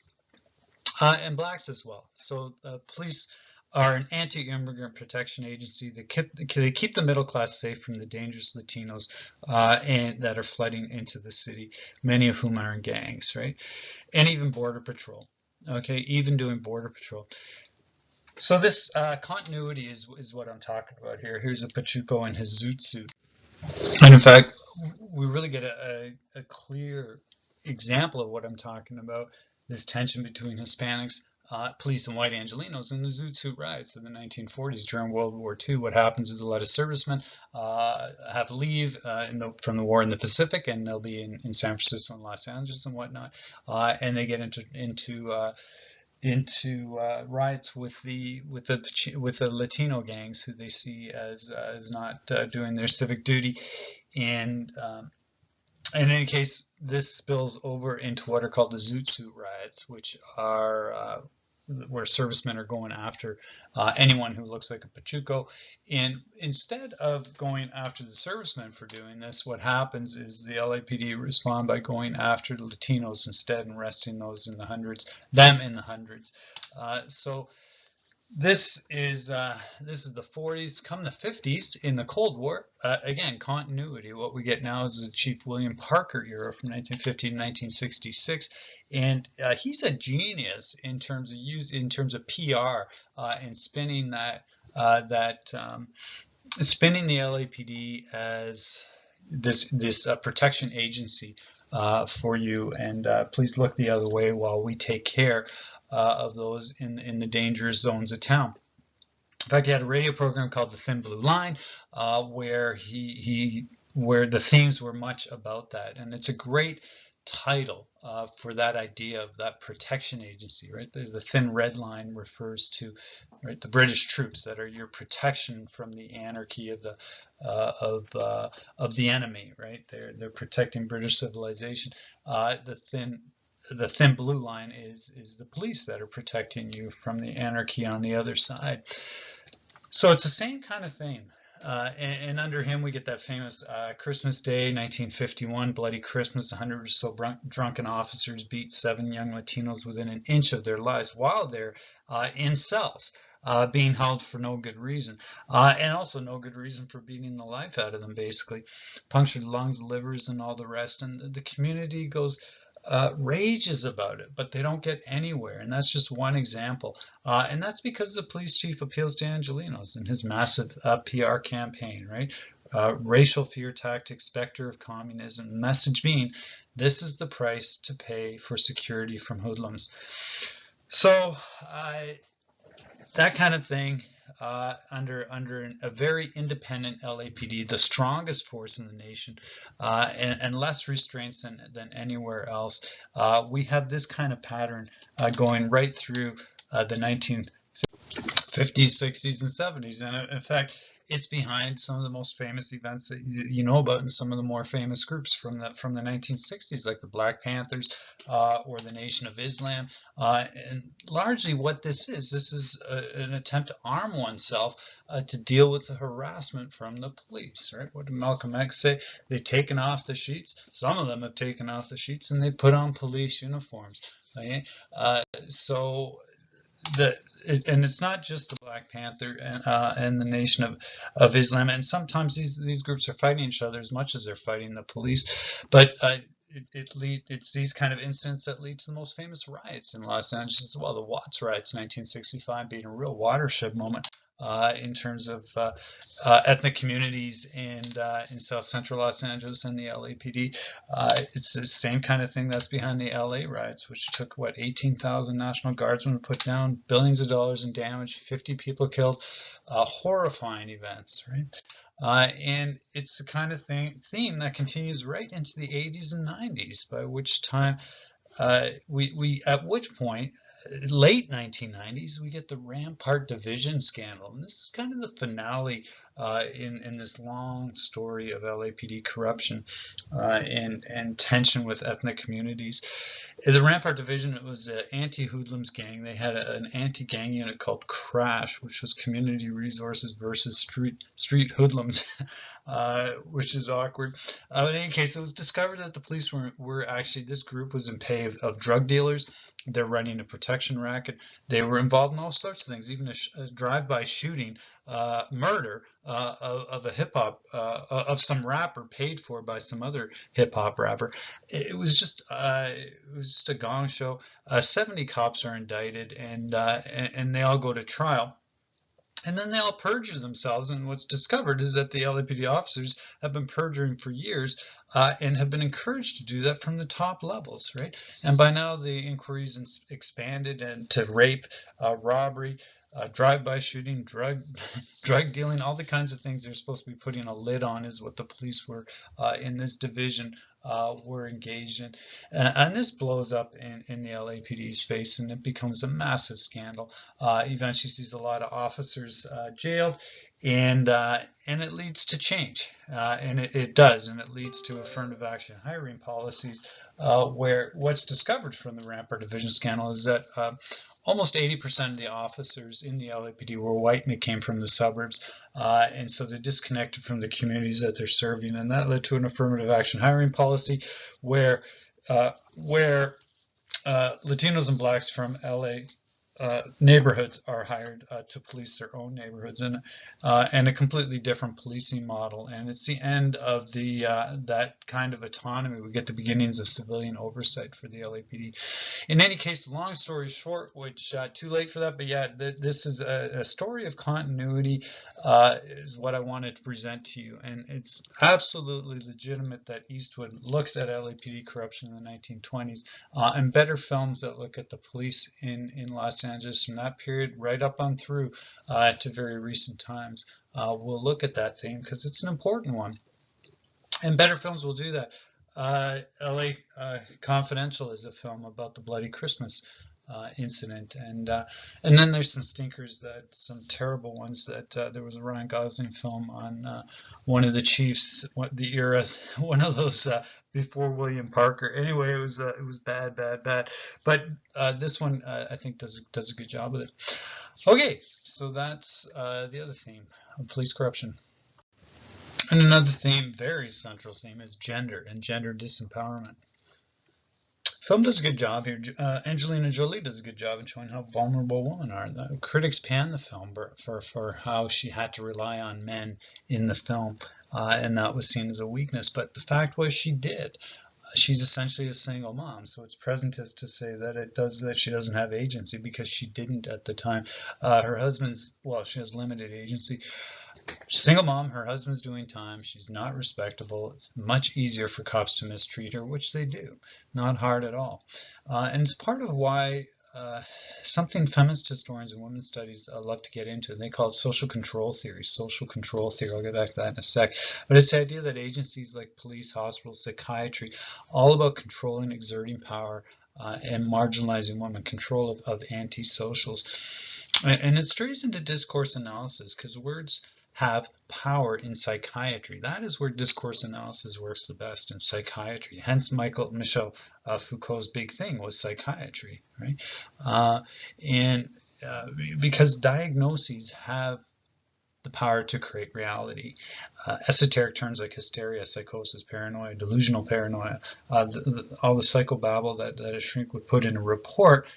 and blacks as well. So police are an anti-immigrant protection agency. They keep the middle class safe from the dangerous Latinos and that are flooding into the city, many of whom are in gangs, right? And even border patrol. Okay, even doing border patrol. So this continuity is what I'm talking about here. Here's a Pachuco in his zoot suit. And in fact, we really get a clear example of what I'm talking about, this tension between Hispanics, police, and white Angelenos in the Zoot Suit riots of the 1940s during World War II. What happens is a lot of servicemen have leave from the war in the Pacific, and they'll be in San Francisco and Los Angeles and whatnot, and they get into riots with the Latino gangs who they see as not doing their civic duty, and in any case, this spills over into what are called the Zoot Suit riots, which are where servicemen are going after anyone who looks like a Pachuco. And instead of going after the servicemen for doing this, what happens is the LAPD respond by going after the Latinos instead and arresting those in the hundreds, them in the hundreds. So this is the 40s. Come the 50s, in the Cold War, again, continuity. What we get now is the Chief William Parker era from 1950 to 1966, and he's a genius in terms of PR and spinning spinning the LAPD as this protection agency for you, and please look the other way while we take care of those in the dangerous zones of town. In fact, he had a radio program called The Thin Blue Line, where where the themes were much about that, and it's a great title for that idea of that protection agency, right? The thin red line refers to, right, the British troops that are your protection from the anarchy of the enemy, right? They're protecting British civilization. The thin blue line is the police that are protecting you from the anarchy on the other side. So it's the same kind of thing. And under him, we get that famous Christmas Day, 1951, Bloody Christmas. 100 or so drunken officers beat 7 young Latinos within an inch of their lives while they're in cells, being held for no good reason. And also no good reason for beating the life out of them, basically. Punctured lungs, livers, and all the rest. And the community goes rages about it, but they don't get anywhere. And that's just one example. And that's because the police chief appeals to Angelenos in his massive PR campaign, right? Racial fear tactics, specter of communism, message being, this is the price to pay for security from hoodlums. So that kind of thing, under a very independent LAPD, the strongest force in the nation, and less restraints than anywhere else. We have this kind of pattern going right through the 1950s, 60s, and 70s. And in fact, it's behind some of the most famous events that you know about in some of the more famous groups from the 1960s, like the Black Panthers or the Nation of Islam. And largely what this is an attempt to arm oneself to deal with the harassment from the police, right? What did Malcolm X say? They've taken off the sheets. Some of them have taken off the sheets and they put on police uniforms. Okay? And it's not just the Black Panther and the Nation of Islam, and sometimes these groups are fighting each other as much as they're fighting the police. But it's these kind of incidents that lead to the most famous riots in Los Angeles as well. The Watts riots, 1965, being a real watershed moment in terms of ethnic communities in South Central Los Angeles and the LAPD. It's the same kind of thing that's behind the LA riots, which took, 18,000 National Guardsmen put down, billions of dollars in damage, 50 people killed, horrifying events, right? And it's the kind of theme that continues right into the 80s and 90s, by which time at which point, late 1990s, we get the Rampart Division scandal. And this is kind of the finale in this long story of LAPD corruption and tension with ethnic communities. The Rampart Division, it was an anti-hoodlums gang. They had an anti-gang unit called Crash, which was community resources versus street hoodlums, which is awkward. In any case, it was discovered that the police were actually, this group was in pay of drug dealers. They're running a protection racket. They were involved in all sorts of things, even a drive-by shooting murder of a hip hop of some rapper paid for by some other hip hop rapper. It was just a gong show. 70 cops are indicted, and they all go to trial. And then they all perjure themselves, and what's discovered is that the LAPD officers have been perjuring for years, and have been encouraged to do that from the top levels, right? And by now the inquiries expanded and to rape, robbery, drive-by shooting, drug dealing, all the kinds of things they're supposed to be putting a lid on is what the police were in this division were engaged in. And this blows up in the LAPD's face, and it becomes a massive scandal. Eventually sees a lot of officers jailed, and it leads to change, and it does, and it leads to affirmative action hiring policies, where what's discovered from the Rampart Division scandal is that almost 80% of the officers in the LAPD were white, and they came from the suburbs, and so they're disconnected from the communities that they're serving, and that led to an affirmative action hiring policy where Latinos and blacks from LA neighborhoods are hired to police their own neighborhoods, and a completely different policing model. And it's the end of the that kind of autonomy. We get the beginnings of civilian oversight for the LAPD. In any case, long story short, which too late for that, but yeah, this is a story of continuity, is what I wanted to present to you. And it's absolutely legitimate that Eastwood looks at LAPD corruption in the 1920s, and better films that look at the police in Los Angeles from that period right up on through to very recent times. We'll look at that theme because it's an important one. And better films will do that. LA Confidential is a film about the Bloody Christmas incident, and then there's some stinkers, some terrible ones. That there was a Ryan Gosling film on one of the chiefs, the era, one of those before William Parker. Anyway, it was bad. But this one I think does a good job with it. Okay, so that's the other theme of police corruption. And another theme, very central theme, is gender and gender disempowerment. Film does a good job here. Angelina Jolie does a good job in showing how vulnerable women are. The critics panned the film for how she had to rely on men in the film, and that was seen as a weakness. But the fact was, she did. She's essentially a single mom, so it's presentist to say that she doesn't have agency, because she didn't at the time. She has limited agency. Single mom, her husband's doing time, she's not respectable. It's much easier for cops to mistreat her, which they do. Not hard at all. And it's part of why something feminist historians and women's studies love to get into. They call it social control theory. Social control theory, I'll get back to that in a sec. But it's the idea that agencies like police, hospitals, psychiatry, all about controlling, exerting power, and marginalizing women, control of anti-socials. And it strays into discourse analysis, because words have power in psychiatry. That is where discourse analysis works the best, in psychiatry. Hence Michel Foucault's big thing was psychiatry, right? Because diagnoses have the power to create reality. Esoteric terms like hysteria, psychosis, paranoia, delusional paranoia, all the psychobabble that a shrink would put in a report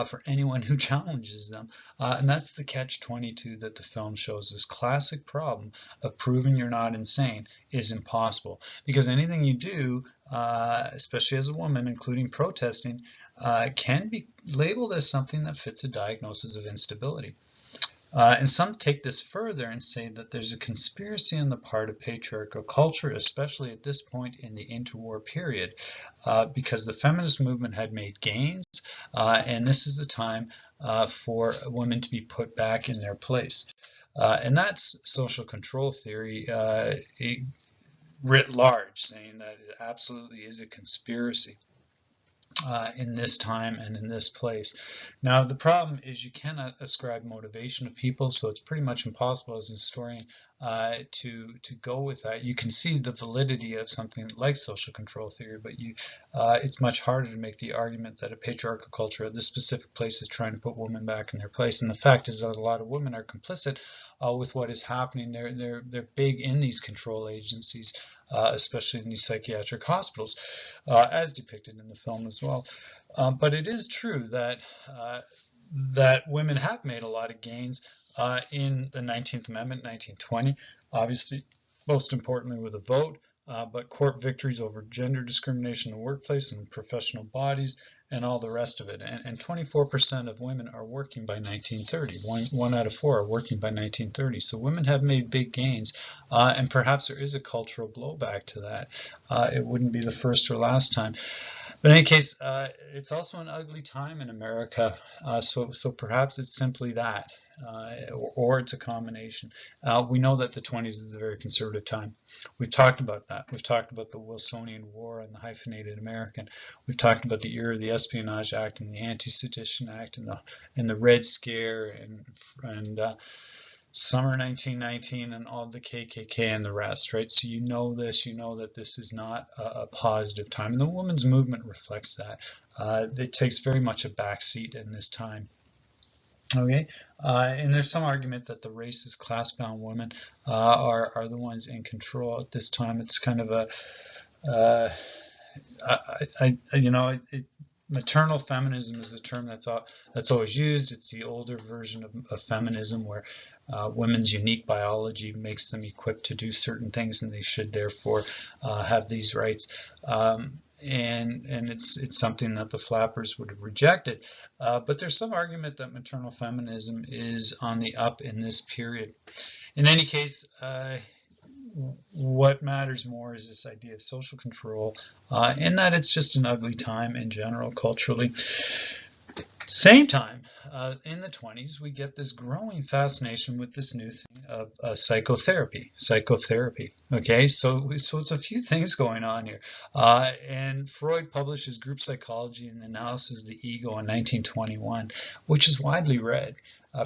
for anyone who challenges them. And that's the catch-22 that the film shows. This classic problem of proving you're not insane is impossible, because anything you do, especially as a woman, including protesting, can be labeled as something that fits a diagnosis of instability. And some take this further and say that there's a conspiracy on the part of patriarchal culture, especially at this point in the interwar period, because the feminist movement had made gains, and this is the time for women to be put back in their place. And that's social control theory writ large, saying that it absolutely is a conspiracy in this time and in this place. Now, the problem is you cannot ascribe motivation to people, so it's pretty much impossible as a historian to go with that. You can see the validity of something like social control theory, but it's much harder to make the argument that a patriarchal culture at this specific place is trying to put women back in their place. And the fact is that a lot of women are complicit with what is happening. They're big in these control agencies, especially in these psychiatric hospitals, as depicted in the film as well. But it is true that women have made a lot of gains in the 19th Amendment, 1920, obviously, most importantly with a vote, but court victories over gender discrimination in the workplace and professional bodies and all the rest of it. And 24% of women are working by 1930. One out of four are working by 1930. So women have made big gains, and perhaps there is a cultural blowback to that. It wouldn't be the first or last time. But in any case, it's also an ugly time in America, so perhaps it's simply that, or it's a combination. We know that the 20s is a very conservative time. We've talked about that. We've talked about the Wilsonian War and the hyphenated American. We've talked about the era of the Espionage Act and the Anti-Sedition Act and the Red Scare and summer 1919 and all the KKK and the rest, right? So you know this, you know that this is not a positive time. And the women's movement reflects that. It takes very much a backseat in this time. Okay, and there's some argument that the racist class-bound women are the ones in control at this time. It's kind of a, maternal feminism is a term that's always used. It's the older version of feminism where women's unique biology makes them equipped to do certain things, and they should therefore have these rights. And it's something that the flappers would have rejected. But there's some argument that maternal feminism is on the up in this period. In any case, what matters more is this idea of social control, and that it's just an ugly time in general culturally. Same time, in the 20s, we get this growing fascination with this new thing of psychotherapy. Okay, so it's a few things going on here. And Freud published his Group Psychology and Analysis of the Ego in 1921, which is widely read.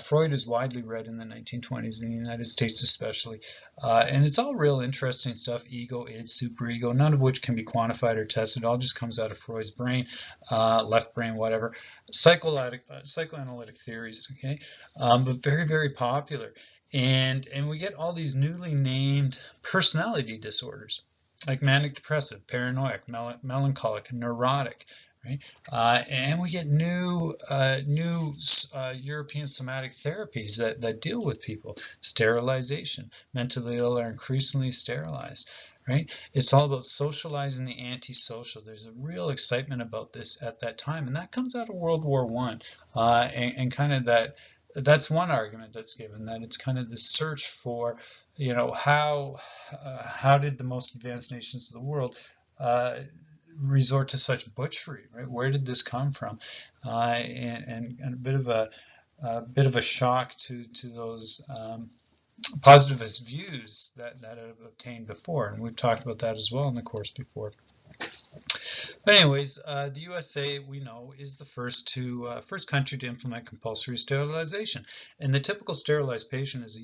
Freud is widely read in the 1920s in the United States especially. And it's all real interesting stuff, ego, id, superego, none of which can be quantified or tested. It all just comes out of Freud's brain, left brain, whatever. Psychoanalytic theories, okay, but very, very popular. And we get all these newly named personality disorders, like manic depressive, paranoid, melancholic, neurotic. Right? And we get new European somatic therapies that deal with people. Sterilization. Mentally ill are increasingly sterilized. Right? It's all about socializing the antisocial. There's a real excitement about this at that time, and that comes out of World War I. And kind of that's one argument that's given, that it's kind of the search for, how did the most advanced nations of the world resort to such butchery, right? Where did this come from? And a bit of a shock to those positivist views that have obtained before, and we've talked about that as well in the course before. But anyways, the USA, we know, is the first country to implement compulsory sterilization, and the typical sterilized patient is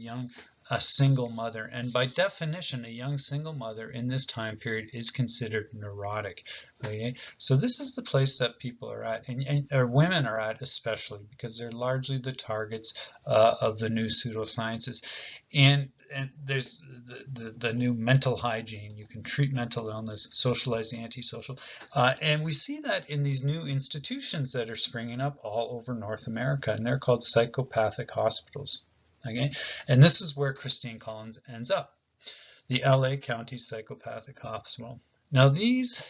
a single mother, and by definition, a young single mother in this time period is considered neurotic. Okay, so this is the place that people are at, or women are at especially, because they're largely the targets of the new pseudosciences, and there's the new mental hygiene. You can treat mental illness, socialize the antisocial, and we see that in these new institutions that are springing up all over North America, and they're called psychopathic hospitals. Okay, and this is where Christine Collins ends up, the LA County Psychopathic Hospital. Now these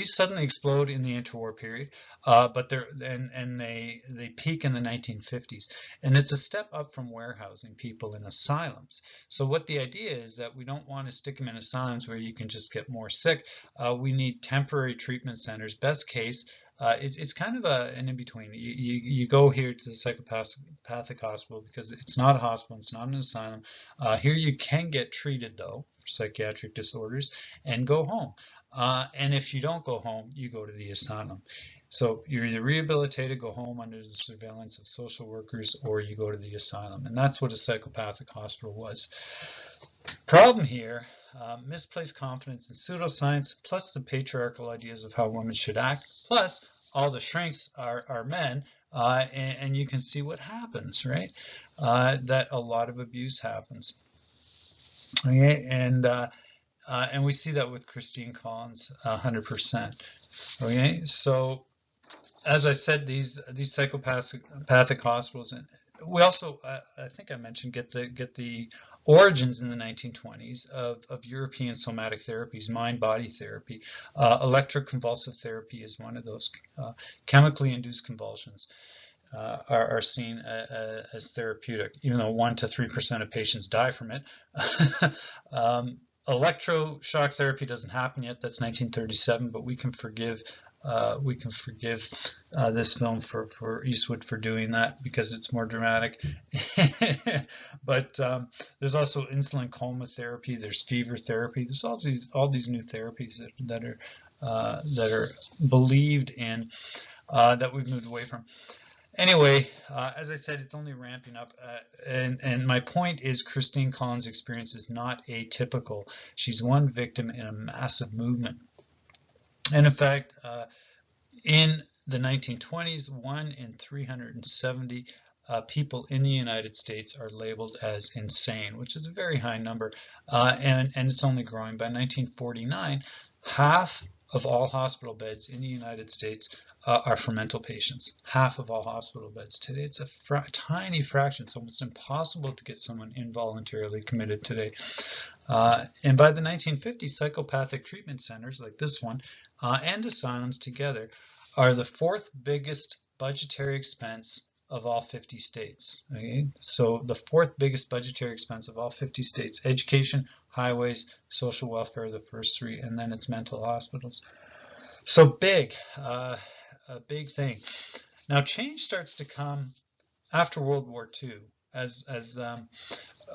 suddenly explode in the interwar period, but they peak in the 1950s, and it's a step up from warehousing people in asylums. So what the idea is that we don't want to stick them in asylums where you can just get more sick. We need temporary treatment centers. Best case, it's kind of an in-between. You go here to the psychopathic hospital because it's not a hospital, it's not an asylum. Here you can get treated though for psychiatric disorders and go home. And if you don't go home, you go to the asylum. So you're either rehabilitated, go home under the surveillance of social workers, or you go to the asylum. And that's what a psychopathic hospital was. Problem here, misplaced confidence in pseudoscience, plus the patriarchal ideas of how women should act, plus all the shrinks are men, and you can see what happens, right? That a lot of abuse happens. Okay, and we see that with Christine Collins 100%. Okay, so as I said, these psychopathic hospitals we also, I think I mentioned, get the origins in the 1920s of European somatic therapies, mind-body therapy. Electroconvulsive therapy is one of those. Chemically induced convulsions are seen as therapeutic, even though 1 to 3% of patients die from it. Electroshock therapy doesn't happen yet. That's 1937, but we can forgive this film for Eastwood for doing that because it's more dramatic. But there's also insulin coma therapy. There's fever therapy. There's all these new therapies that are believed in that we've moved away from. Anyway, as I said, it's only ramping up, and my point is Christine Collins' experience is not atypical. She's one victim in a massive movement. And in fact, in the 1920s, 1 in 370 people in the United States are labeled as insane, which is a very high number, and it's only growing. By 1949, half of all hospital beds in the United States are for mental patients. Half of all hospital beds today. It's a tiny fraction. It's almost impossible to get someone involuntarily committed today. And by the 1950s, psychopathic treatment centers like this one and asylums together are the 4th biggest budgetary expense of all 50 states. Okay? So the 4th biggest budgetary expense of all 50 states: education, highways, social welfare, the first 3, and then it's mental hospitals. So big, a big thing. Now change starts to come after World War II as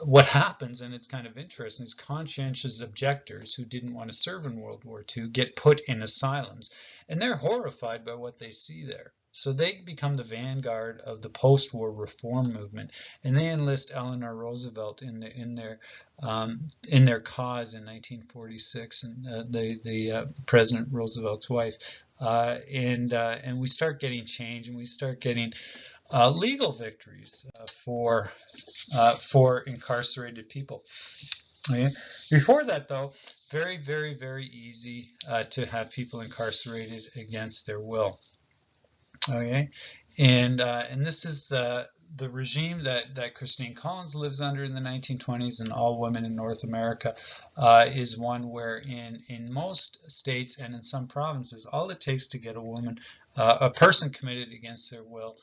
what happens, and it's kind of interesting, is conscientious objectors who didn't want to serve in World War II get put in asylums, and they're horrified by what they see there. So they become the vanguard of the post-war reform movement, and they enlist Eleanor Roosevelt in their cause in 1946, and the President Roosevelt's wife, and we start getting change, and we start getting legal victories for incarcerated people. Okay. Before that, though, very, very, very easy to have people incarcerated against their will. Okay, and this is the regime that Christine Collins lives under in the 1920s, and all women in North America is one where in most states and in some provinces, all it takes to get a person committed against their will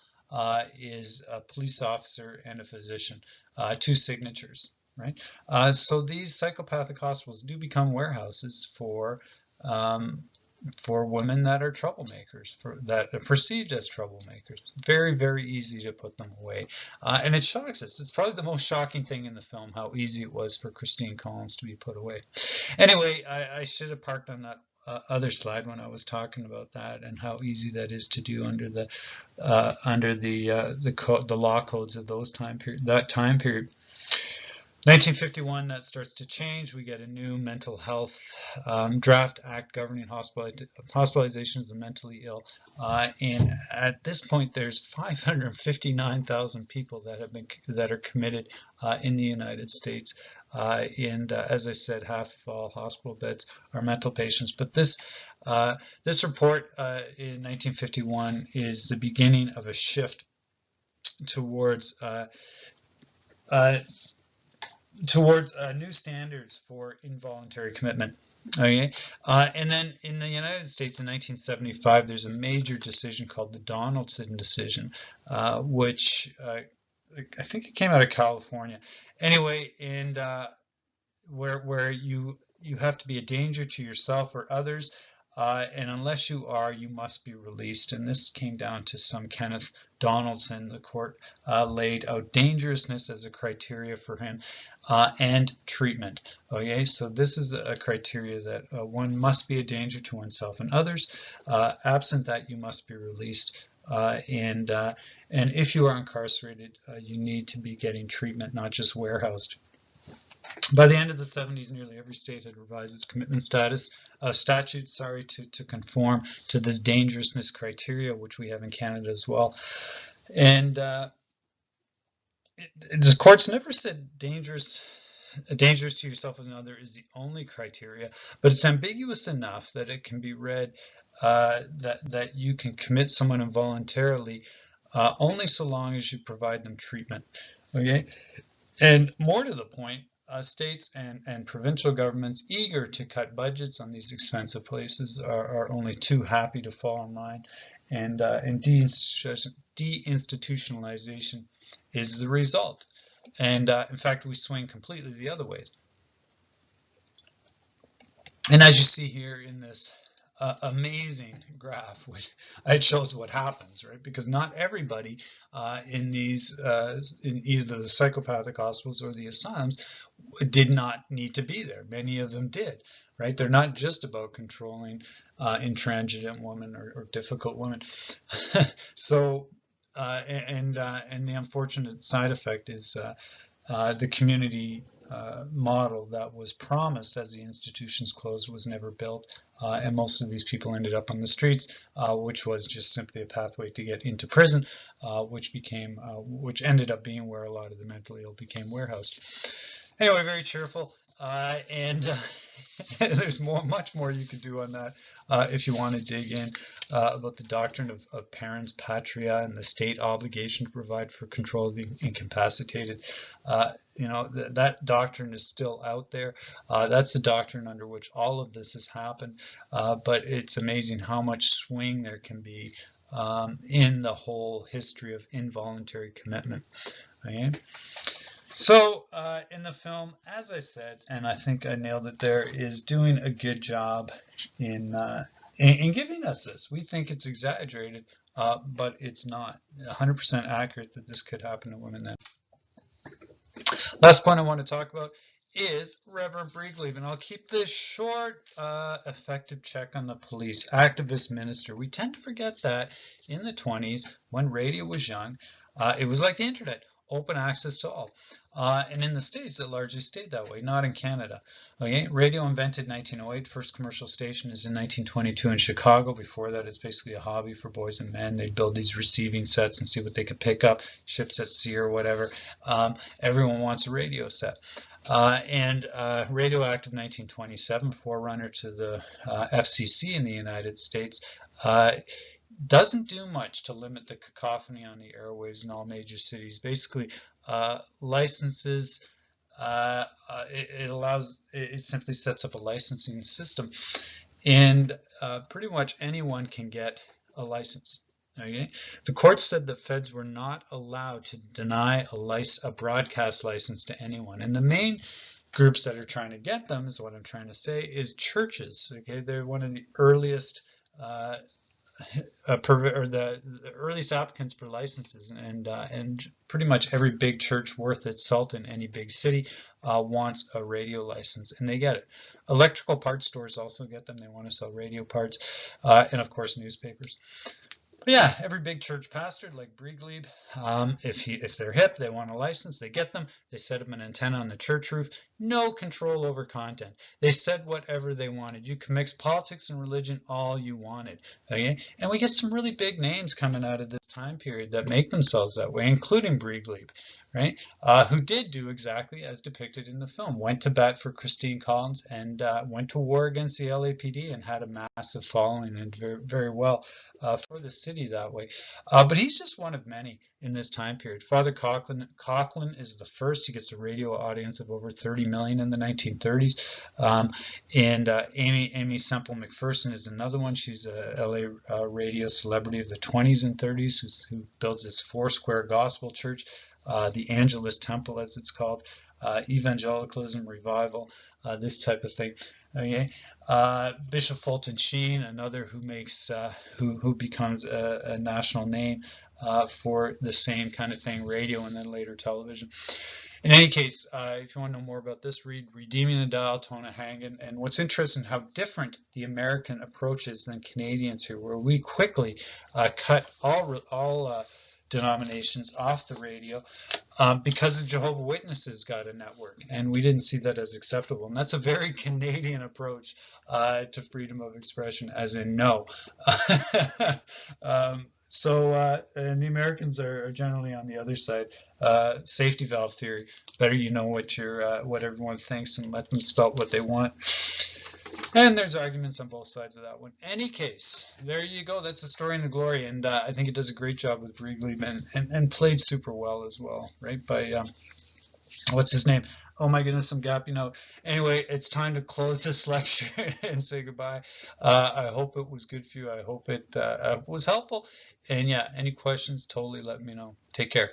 is a police officer and a physician, 2 signatures, right? So these psychopathic hospitals do become warehouses for women that are troublemakers, that are perceived as troublemakers. Very, very easy to put them away. And it shocks us. It's probably the most shocking thing in the film, how easy it was for Christine Collins to be put away. Anyway, I should have parked on that other slide when I was talking about that and how easy that is to do under the law codes of that time period. 1951, that starts to change. We get a new mental health draft act governing hospitalizations of the mentally ill. And at this point, there's 559,000 people that are committed in the United States. And as I said, half of all hospital beds are mental patients. But this report in 1951 is the beginning of a shift towards new standards for involuntary commitment. Okay, and then in the United States in 1975, there's a major decision called the Donaldson decision, which I think it came out of California. Anyway, and where you have to be a danger to yourself or others, and unless you are, you must be released. And this came down to some Kenneth Donaldson. The court laid out dangerousness as a criteria for him, and treatment. Okay, so this is a criteria that one must be a danger to oneself and others. Absent that, you must be released. And if you are incarcerated, you need to be getting treatment, not just warehoused. By the end of the 70s, nearly every state had revised its commitment statutes, to conform to this dangerousness criteria, which we have in Canada as well. And the courts never said dangerous to yourself as another is the only criteria, but it's ambiguous enough that it can be read that you can commit someone involuntarily only so long as you provide them treatment. Okay, and more to the point, states and provincial governments eager to cut budgets on these expensive places are only too happy to fall in line, and deinstitutionalization is the result. And in fact, we swing completely the other way. And as you see here in this amazing graph, which it shows what happens, right? Because not everybody in these, in either the psychopathic hospitals or the asylums, did not need to be there. Many of them did, right? They're not just about controlling intransigent women or difficult women. So, and the unfortunate side effect is the community model that was promised as the institutions closed was never built, and most of these people ended up on the streets, which was just simply a pathway to get into prison, which ended up being where a lot of the mentally ill became warehoused. Anyway, very cheerful, and there's much more you could do on that if you want to dig in about the doctrine of parens patria and the state obligation to provide for control of the incapacitated. That doctrine is still out there. That's the doctrine under which all of this has happened, but it's amazing how much swing there can be in the whole history of involuntary commitment. Okay? So in the film, as I said, and I think I nailed it there, is doing a good job in giving us this. We think it's exaggerated, but it's not 100% accurate that this could happen to women then. Last point I want to talk about is Reverend Briegleave, and I'll keep this short. Effective check on the police, activist minister. We tend to forget that in the 20s, when radio was young, it was like the internet. Open access to all. And in the States, it largely stayed that way, not in Canada. Okay, radio invented 1908. First commercial station is in 1922 in Chicago. Before that, it's basically a hobby for boys and men. They'd build these receiving sets and see what they could pick up, ships at sea or whatever. Everyone wants a radio set. Radioactive 1927, forerunner to the FCC in the United States, doesn't do much to limit the cacophony on the airwaves in all major cities. Basically, licenses, it simply sets up a licensing system, and pretty much anyone can get a license. Okay, the court said the feds were not allowed to deny a broadcast license to anyone, and the main groups that are trying to get them, is what I'm trying to say, is churches. Okay, they're one of the earliest the earliest applicants for licenses, and pretty much every big church worth its salt in any big city wants a radio license, and they get it. Electrical parts stores also get them. They want to sell radio parts, and of course newspapers. But yeah, every big church pastor like Briegleave, if they're hip, they want a license, they get them. They set up an antenna on the church roof. No control over content. They said whatever they wanted. You can mix politics and religion all you wanted. Okay, and we get some really big names coming out of this time period that make themselves that way, including Briegleave, right? Who did do exactly as depicted in the film. Went to bat for Christine Collins and went to war against the LAPD and had a massive following and very, very well for the city that way. But he's just one of many in this time period. Father Coughlin is the first. He gets a radio audience of over 30 million in the 1930s. Amy Semple McPherson is another one. She's a LA radio celebrity of the 20s and 30s who builds this Foursquare Gospel Church, the Angelus Temple as it's called, evangelicalism, revival, this type of thing. Okay, Bishop Fulton Sheen, another who makes who becomes a national name for the same kind of thing, radio and then later television. In any case, if you want to know more about this, read Redeeming the Dial, Tona Hangen. And what's interesting, how different the American approach is than Canadians here, where we quickly cut all denominations off the radio because the Jehovah's Witnesses got a network, and we didn't see that as acceptable. And that's a very Canadian approach to freedom of expression, as in no. And the Americans are generally on the other side. Safety valve theory. Better you know what everyone thinks and let them spout what they want. And there's arguments on both sides of that one. Any case, there you go. That's the story and the glory. And I think it does a great job with Wrigley and played super well as well, right? By, what's his name? Oh my goodness, I'm gapping out. Anyway, it's time to close this lecture and say goodbye. I hope it was good for you. I hope it was helpful. And yeah, any questions, totally let me know. Take care.